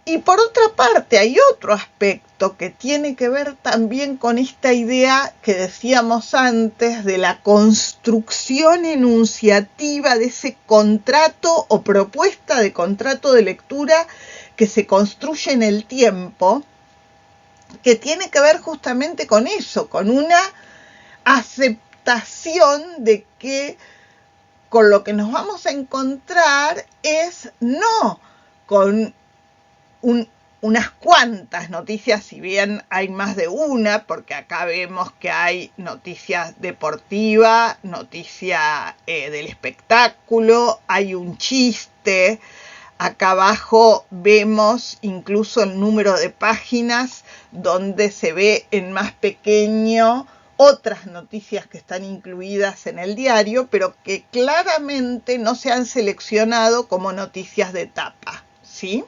Y por otra parte, hay otro aspecto que tiene que ver también con esta idea que decíamos antes de la construcción enunciativa de ese contrato o propuesta de contrato de lectura que se construye en el tiempo, que tiene que ver justamente con eso, con una aceptación de que con lo que nos vamos a encontrar es no con unas cuantas noticias, si bien hay más de una, porque acá vemos que hay noticias deportivas, noticia del espectáculo, hay un chiste, acá abajo vemos incluso el número de páginas donde se ve en más pequeño otras noticias que están incluidas en el diario, pero que claramente no se han seleccionado como noticias de tapa, ¿sí?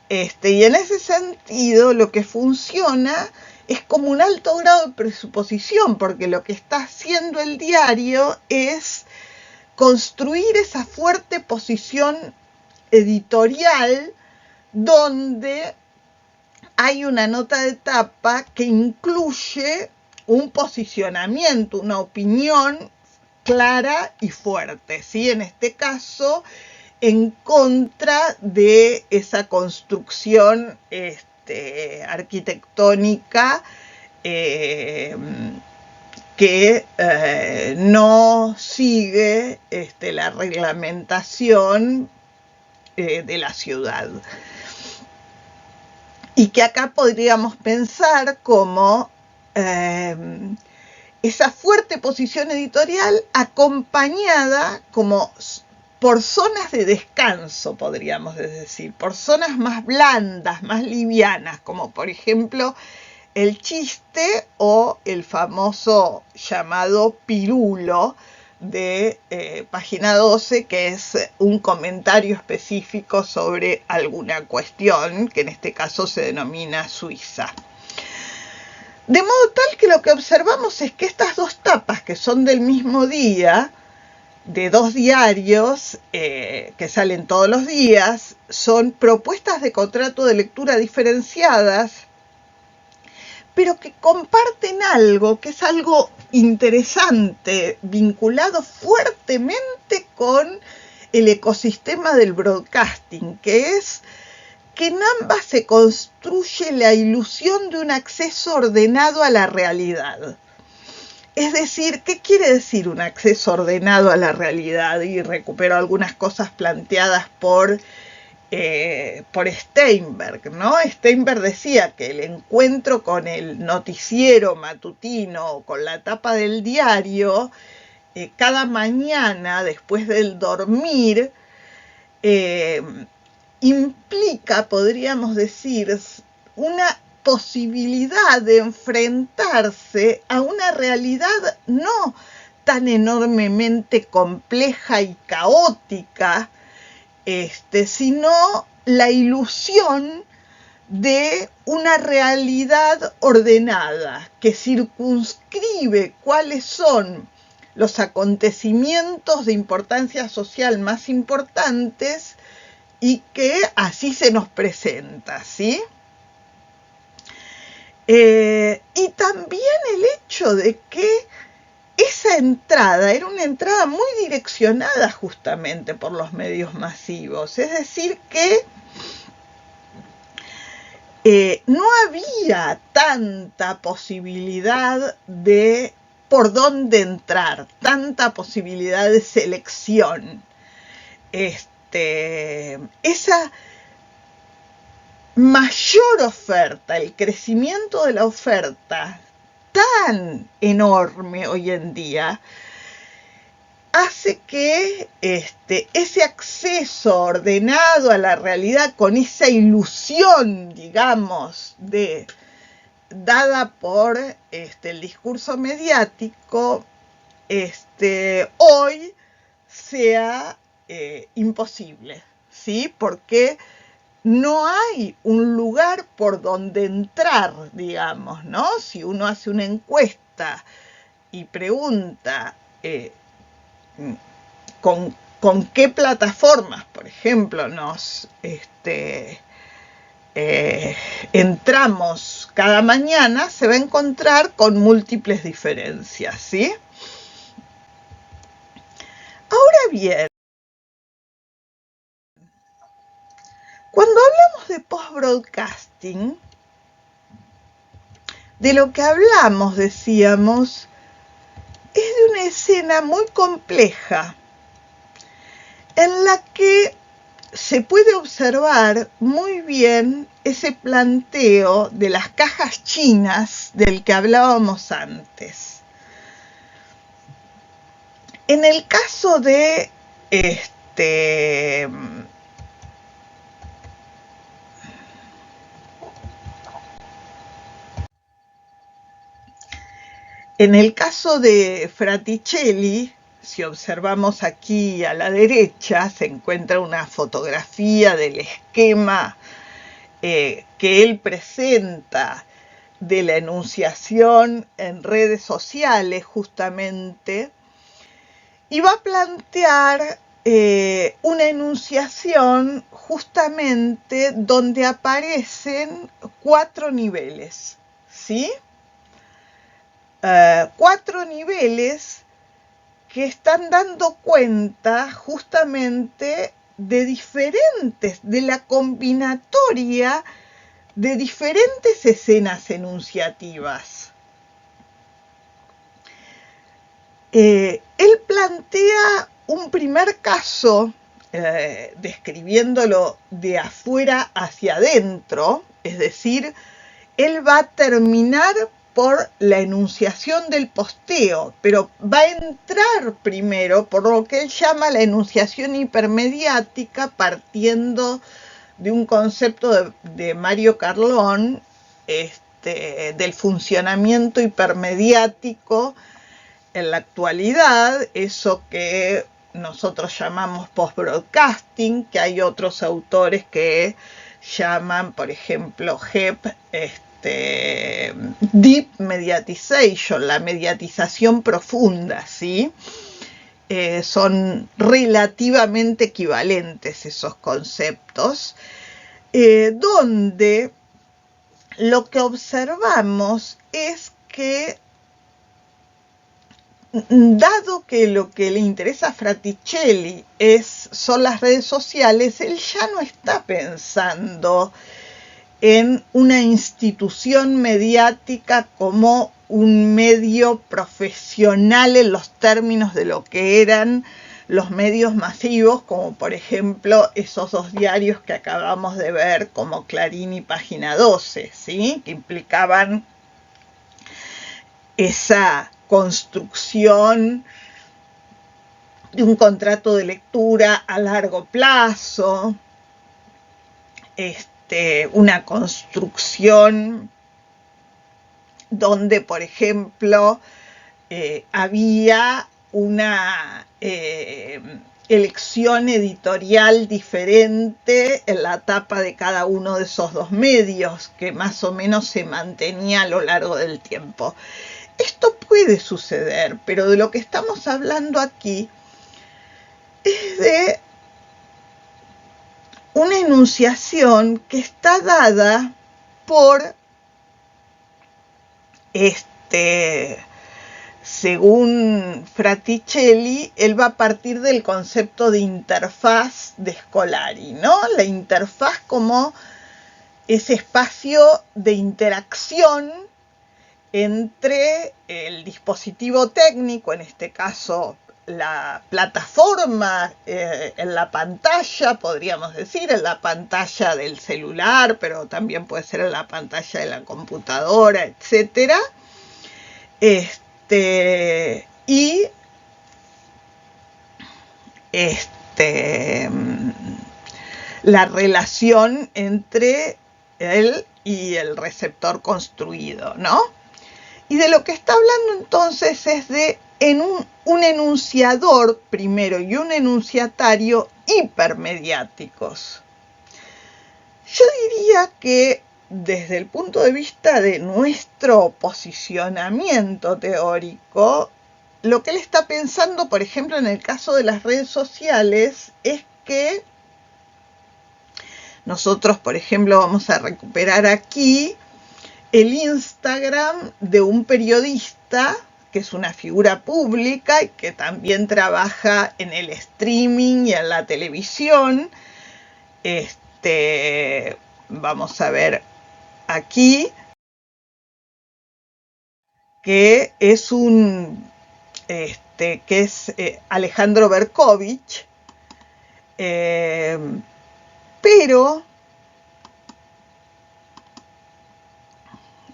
Y en ese sentido lo que funciona es como un alto grado de presuposición, porque lo que está haciendo el diario es construir esa fuerte posición editorial donde hay una nota de tapa que incluye un posicionamiento, una opinión clara y fuerte, ¿sí? En este caso, en contra de esa construcción arquitectónica que no sigue la reglamentación de la ciudad. Y que acá podríamos pensar como esa fuerte posición editorial acompañada como por zonas de descanso, podríamos decir, por zonas más blandas, más livianas, como por ejemplo el chiste o el famoso llamado pirulo de página 12, que es un comentario específico sobre alguna cuestión, que en este caso se denomina Suiza. De modo tal que lo que observamos es que estas dos tapas, que son del mismo día, de dos diarios que salen todos los días, son propuestas de contrato de lectura diferenciadas, pero que comparten algo, que es algo interesante, vinculado fuertemente con el ecosistema del broadcasting, que es que en ambas se construye la ilusión de un acceso ordenado a la realidad. Es decir, ¿qué quiere decir un acceso ordenado a la realidad? Y recupero algunas cosas planteadas por Steinberg, ¿no? Steinberg decía que el encuentro con el noticiero matutino, con la tapa del diario, cada mañana después del dormir, implica, podríamos decir, una posibilidad de enfrentarse a una realidad no tan enormemente compleja y caótica, sino la ilusión de una realidad ordenada que circunscribe cuáles son los acontecimientos de importancia social más importantes y que así se nos presenta, ¿sí? Y también el hecho de que esa entrada era una entrada muy direccionada justamente por los medios masivos, es decir que no había tanta posibilidad de por dónde entrar, tanta posibilidad de selección. Esa mayor oferta, el crecimiento de la oferta tan enorme hoy en día, hace que ese acceso ordenado a la realidad con esa ilusión, digamos, dada por el discurso mediático, hoy sea imposible, ¿sí? Porque no hay un lugar por donde entrar, digamos, ¿no? Si uno hace una encuesta y pregunta con qué plataformas, por ejemplo, nos entramos cada mañana, se va a encontrar con múltiples diferencias, ¿sí? Ahora bien, cuando hablamos de post-broadcasting, de lo que hablamos, decíamos, es de una escena muy compleja en la que se puede observar muy bien ese planteo de las cajas chinas del que hablábamos antes. En el caso de en el caso de Fraticelli, si observamos aquí a la derecha, se encuentra una fotografía del esquema que él presenta de la enunciación en redes sociales, justamente, y va a plantear una enunciación justamente donde aparecen 4 niveles, ¿sí? 4 niveles que están dando cuenta justamente de la combinatoria de diferentes escenas enunciativas. Él plantea un primer caso, describiéndolo de afuera hacia adentro, es decir, él va a terminar por la enunciación del posteo, pero va a entrar primero por lo que él llama la enunciación hipermediática, partiendo de un concepto de Mario Carlón, del funcionamiento hipermediático en la actualidad, eso que nosotros llamamos post-broadcasting, que hay otros autores que llaman, por ejemplo, HEP, deep mediatization, la mediatización profunda, ¿sí? Son relativamente equivalentes esos conceptos, donde lo que observamos es que, dado que lo que le interesa a Fraticelli son las redes sociales, él ya no está pensando en una institución mediática como un medio profesional en los términos de lo que eran los medios masivos, como por ejemplo esos 2 diarios que acabamos de ver, como Clarín y Página 12, ¿sí? Que implicaban esa construcción de un contrato de lectura a largo plazo, una construcción donde, por ejemplo, había una elección editorial diferente en la tapa de cada uno de esos dos medios, que más o menos se mantenía a lo largo del tiempo. Esto puede suceder, pero de lo que estamos hablando aquí es de una enunciación que está dada por según Fraticelli, él va a partir del concepto de interfaz de Scolari, ¿no? La interfaz como ese espacio de interacción entre el dispositivo técnico, en este caso la plataforma, en la pantalla, podríamos decir, en la pantalla del celular, pero también puede ser en la pantalla de la computadora, etcétera. Y la relación entre él y el receptor construido, ¿no? Y de lo que está hablando entonces es de un enunciador primero y un enunciatario hipermediáticos. Yo diría que desde el punto de vista de nuestro posicionamiento teórico, lo que él está pensando, por ejemplo, en el caso de las redes sociales, es que nosotros, por ejemplo, vamos a recuperar aquí el Instagram de un periodista que es una figura pública y que también trabaja en el streaming y en la televisión. Vamos a ver aquí que es Alejandro Berkovich, pero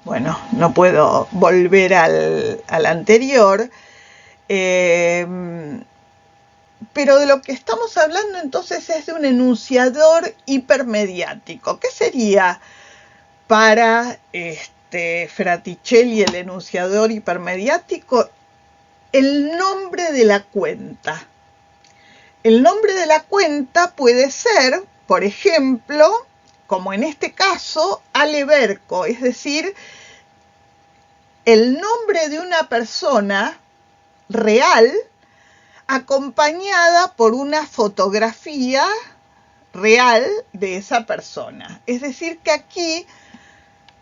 bueno, no puedo volver al anterior, pero de lo que estamos hablando entonces es de un enunciador hipermediático. ¿Qué sería para Fraticelli el enunciador hipermediático? El nombre de la cuenta. El nombre de la cuenta puede ser, por ejemplo, como en este caso, Ale Berco, es decir, el nombre de una persona real acompañada por una fotografía real de esa persona. Es decir, que aquí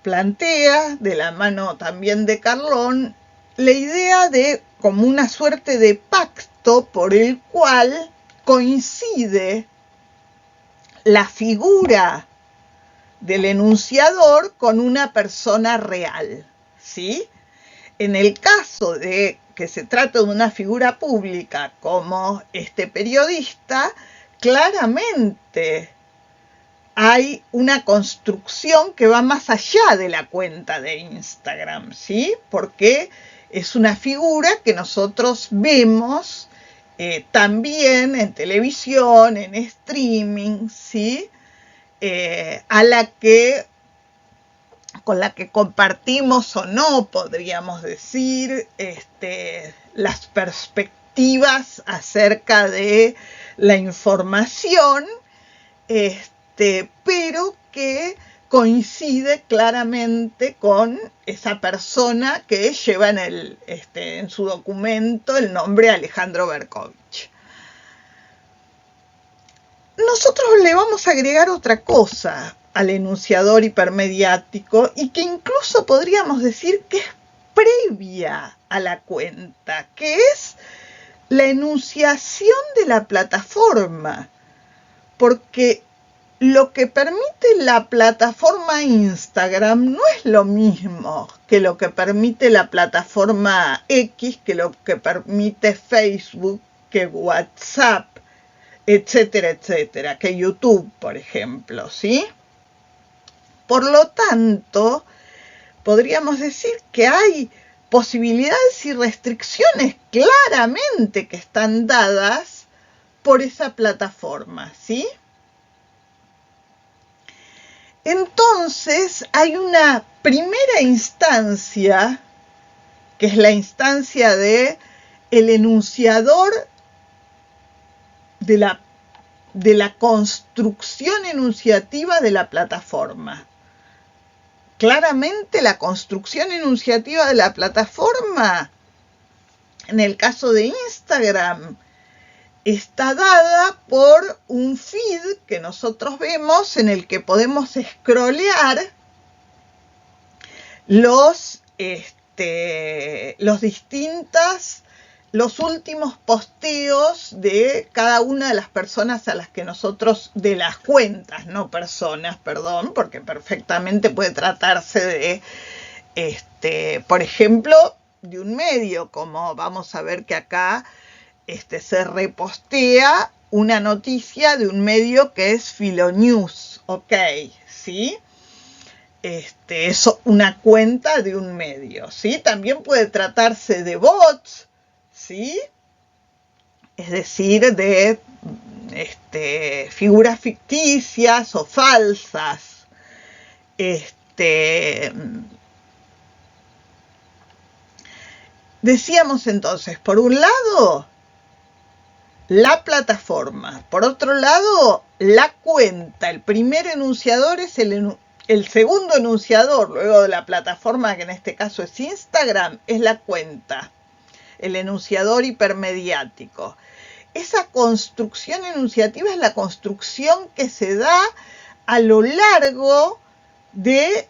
plantea, de la mano también de Carlón, la idea de como una suerte de pacto por el cual coincide la figura del enunciador con una persona real, ¿sí? En el caso de que se trata de una figura pública como este periodista, claramente hay una construcción que va más allá de la cuenta de Instagram, ¿sí? Porque es una figura que nosotros vemos también en televisión, en streaming, ¿sí? Con la que compartimos o no, podríamos decir, las perspectivas acerca de la información, pero que coincide claramente con esa persona que lleva en su documento el nombre Alejandro Berkovich. Nosotros le vamos a agregar otra cosa al enunciador hipermediático y que incluso podríamos decir que es previa a la cuenta, que es la enunciación de la plataforma, porque lo que permite la plataforma Instagram no es lo mismo que lo que permite la plataforma X, que lo que permite Facebook, que WhatsApp, etcétera, etcétera, que YouTube, por ejemplo, ¿sí? Por lo tanto, podríamos decir que hay posibilidades y restricciones claramente que están dadas por esa plataforma, ¿sí? Entonces hay una primera instancia, que es la instancia de el enunciador de la construcción enunciativa de la plataforma. Claramente la construcción enunciativa de la plataforma, en el caso de Instagram, está dada por un feed que nosotros vemos en el que podemos scrollear los últimos posteos de cada una de las personas a las que nosotros, de las cuentas, no personas, perdón, porque perfectamente puede tratarse de, por ejemplo, de un medio, como vamos a ver que acá se repostea una noticia de un medio que es Filonews, ¿ok? ¿Sí? Es una cuenta de un medio, ¿sí? También puede tratarse de bots, ¿sí? Es decir, de figuras ficticias o falsas. Decíamos entonces, por un lado, la plataforma, por otro lado, la cuenta. El primer enunciador es el segundo enunciador, luego de la plataforma, que en este caso es Instagram, es la cuenta, el enunciador hipermediático. Esa construcción enunciativa es la construcción que se da a lo largo de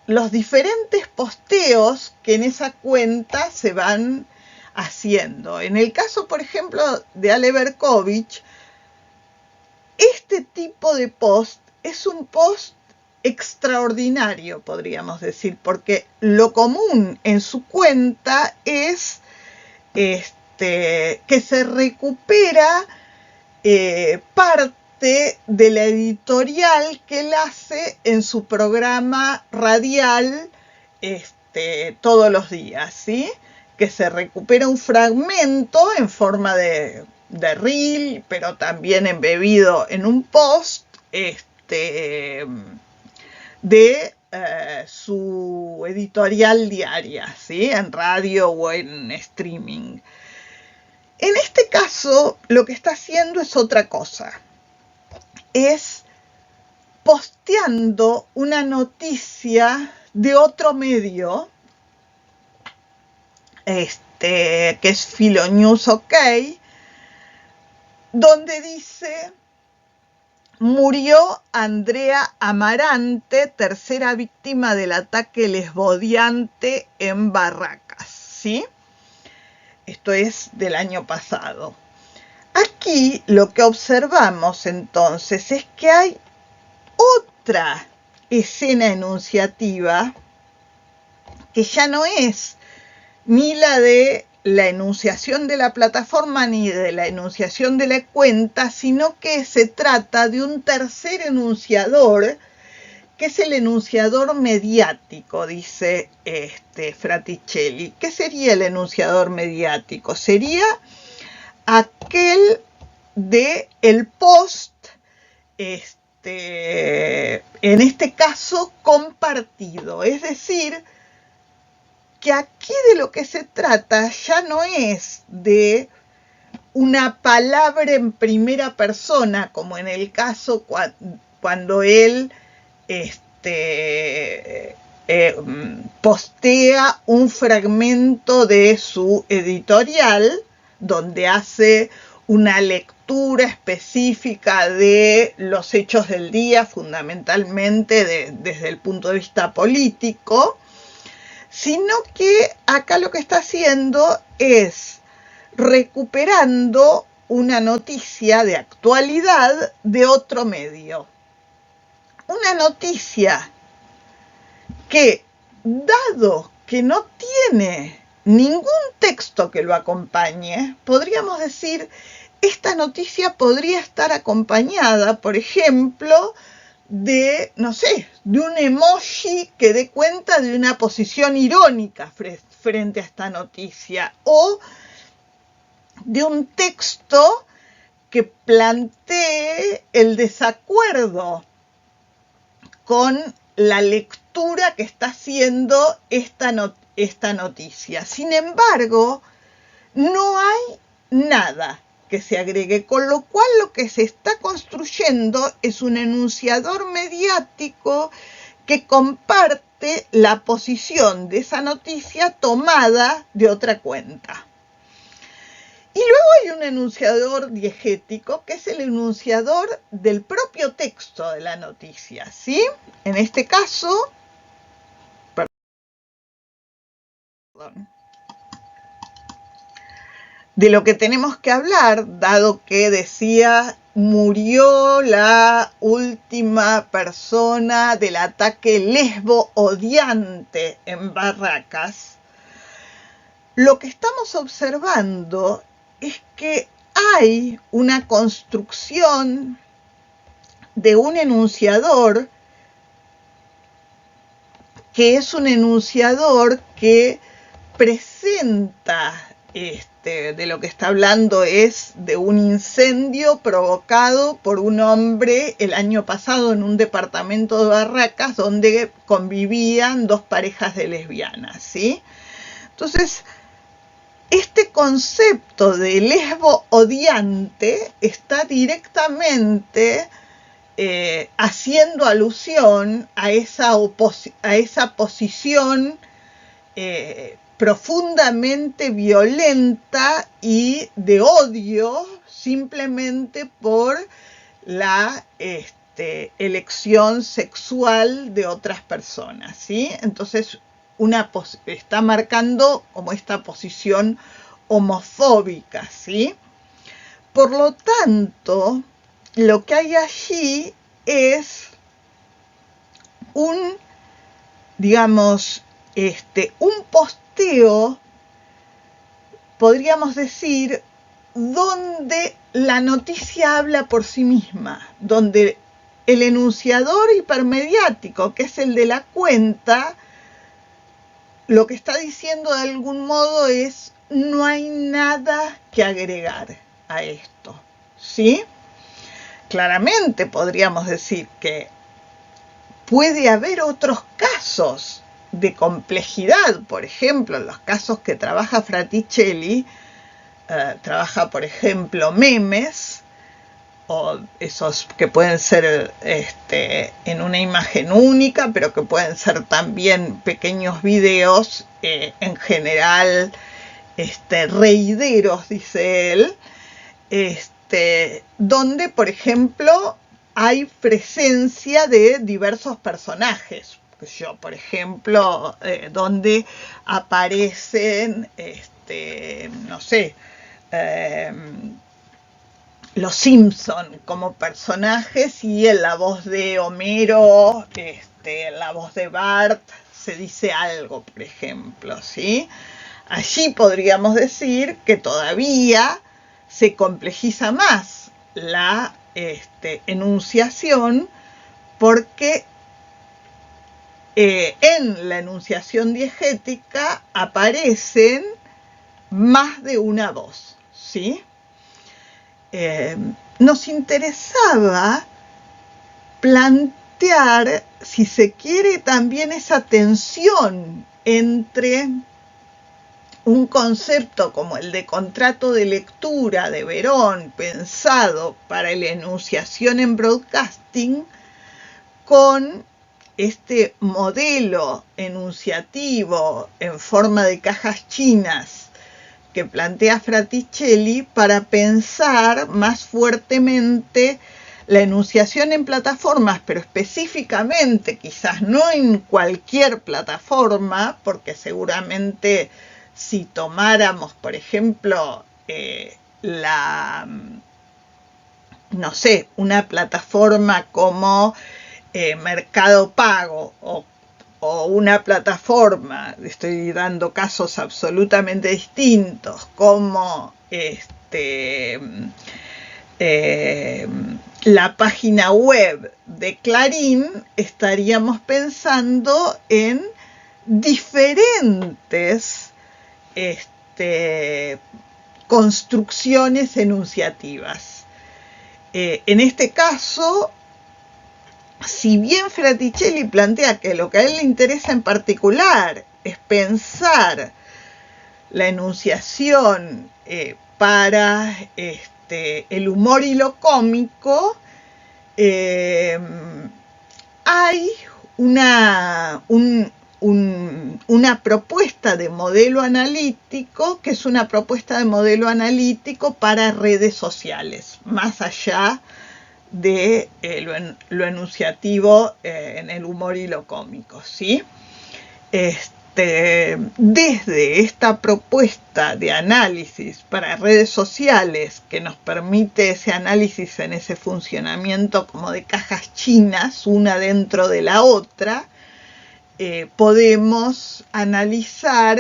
los diferentes posteos que en esa cuenta se van haciendo. En el caso, por ejemplo, de Ale Berkovich, este tipo de post es un post extraordinario, podríamos decir, porque lo común en su cuenta es que se recupera parte de la editorial que él hace en su programa radial todos los días, ¿sí? Que se recupera un fragmento en forma de reel, pero también embebido en un post de su editorial diaria, ¿sí? En radio o en streaming. En este caso, lo que está haciendo es otra cosa. Es posteando una noticia de otro medio, que es Filonews OK, donde dice: murió Andrea Amarante, tercera víctima del ataque lesbodiante en Barracas, ¿sí? Esto es del año pasado. Aquí lo que observamos entonces es que hay otra escena enunciativa que ya no es ni la de la enunciación de la plataforma ni de la enunciación de la cuenta, sino que se trata de un tercer enunciador, que es el enunciador mediático, dice Fraticelli. ¿Qué sería el enunciador mediático? Sería aquel de el post, en este caso compartido, es decir, que aquí de lo que se trata ya no es de una palabra en primera persona, como en el caso cuando él postea un fragmento de su editorial, donde hace una lectura específica de los hechos del día, fundamentalmente desde el punto de vista político, sino que acá lo que está haciendo es recuperando una noticia de actualidad de otro medio. Una noticia que, dado que no tiene ningún texto que lo acompañe, podríamos decir, esta noticia podría estar acompañada, por ejemplo, de, no sé, de un emoji que dé cuenta de una posición irónica frente a esta noticia, o de un texto que plantee el desacuerdo con la lectura que está haciendo esta noticia. Sin embargo, no hay nada que se agregue, con lo cual lo que se está construyendo es un enunciador mediático que comparte la posición de esa noticia tomada de otra cuenta. Y luego hay un enunciador diegético, que es el enunciador del propio texto de la noticia, ¿sí? En este caso, de lo que tenemos que hablar, dado que decía murió la última persona del ataque lesbo odiante en Barracas, lo que estamos observando es que hay una construcción de un enunciador que es un enunciador que presenta, de lo que está hablando es de un incendio provocado por un hombre el año pasado en un departamento de Barracas donde convivían dos parejas de lesbianas, ¿sí? Entonces, este concepto de lesbo odiante está directamente haciendo alusión a esa posición profundamente violenta y de odio simplemente por la elección sexual de otras personas, ¿sí? Entonces, está marcando como esta posición homofóbica, ¿sí? Por lo tanto, lo que hay allí es un posteo, podríamos decir, donde la noticia habla por sí misma, donde el enunciador hipermediático, que es el de la cuenta, lo que está diciendo de algún modo es: no hay nada que agregar a esto, ¿sí? Claramente podríamos decir que puede haber otros casos de complejidad, por ejemplo, en los casos que trabaja Fraticelli, trabaja, por ejemplo, memes, o esos que pueden ser en una imagen única, pero que pueden ser también pequeños videos, en general reideros, dice él, donde, por ejemplo, hay presencia de diversos personajes. Por ejemplo, donde aparecen, no sé, los Simpson como personajes, y en la voz de Homero, en la voz de Bart, se dice algo, por ejemplo, ¿sí? Allí podríamos decir que todavía se complejiza más la enunciación, porque en la enunciación diegética aparecen más de una voz, ¿sí? Nos interesaba plantear, si se quiere, también esa tensión entre un concepto como el de contrato de lectura de Verón, pensado para la enunciación en broadcasting, con este modelo enunciativo en forma de cajas chinas que plantea Fraticelli para pensar más fuertemente la enunciación en plataformas, pero específicamente, quizás no en cualquier plataforma, porque seguramente si tomáramos, por ejemplo, no sé, una plataforma como Mercado Pago, o una plataforma, estoy dando casos absolutamente distintos, como la página web de Clarín, estaríamos pensando en diferentes construcciones enunciativas. En este caso, si bien Fraticelli plantea que lo que a él le interesa en particular es pensar la enunciación para el humor y lo cómico, hay una propuesta de modelo analítico que es una propuesta de modelo analítico para redes sociales, más allá de lo enunciativo en el humor y lo cómico, ¿sí? Desde esta propuesta de análisis para redes sociales que nos permite ese análisis en ese funcionamiento como de cajas chinas, una dentro de la otra, podemos analizar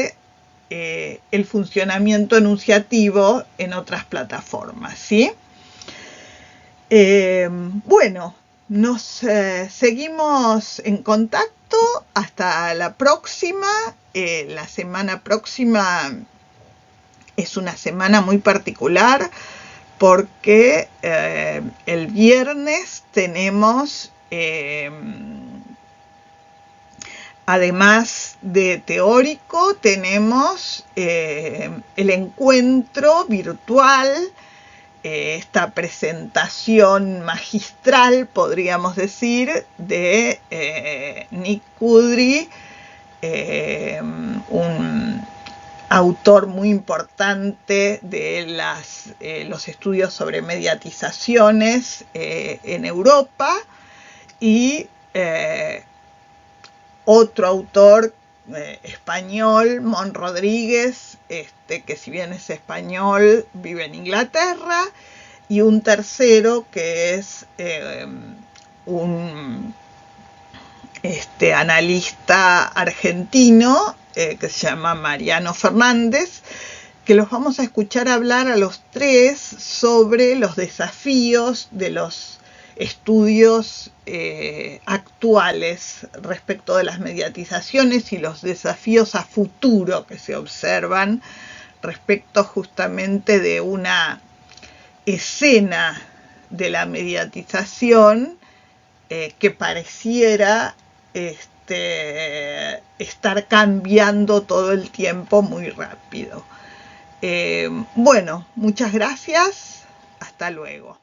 el funcionamiento enunciativo en otras plataformas, ¿sí? Bueno, nos seguimos en contacto. Hasta la próxima. La semana próxima es una semana muy particular porque el viernes tenemos, además de teórico, tenemos el encuentro virtual, esta presentación magistral, podríamos decir, de Nick Kudry, un autor muy importante de los estudios sobre mediatizaciones en Europa, y otro autor español, Mon Rodríguez, que si bien es español, vive en Inglaterra, y un tercero que es un analista argentino que se llama Mariano Fernández, que los vamos a escuchar hablar a los tres sobre los desafíos de los estudios actuales respecto de las mediatizaciones y los desafíos a futuro que se observan respecto justamente de una escena de la mediatización que pareciera estar cambiando todo el tiempo muy rápido. Bueno, muchas gracias. Hasta luego.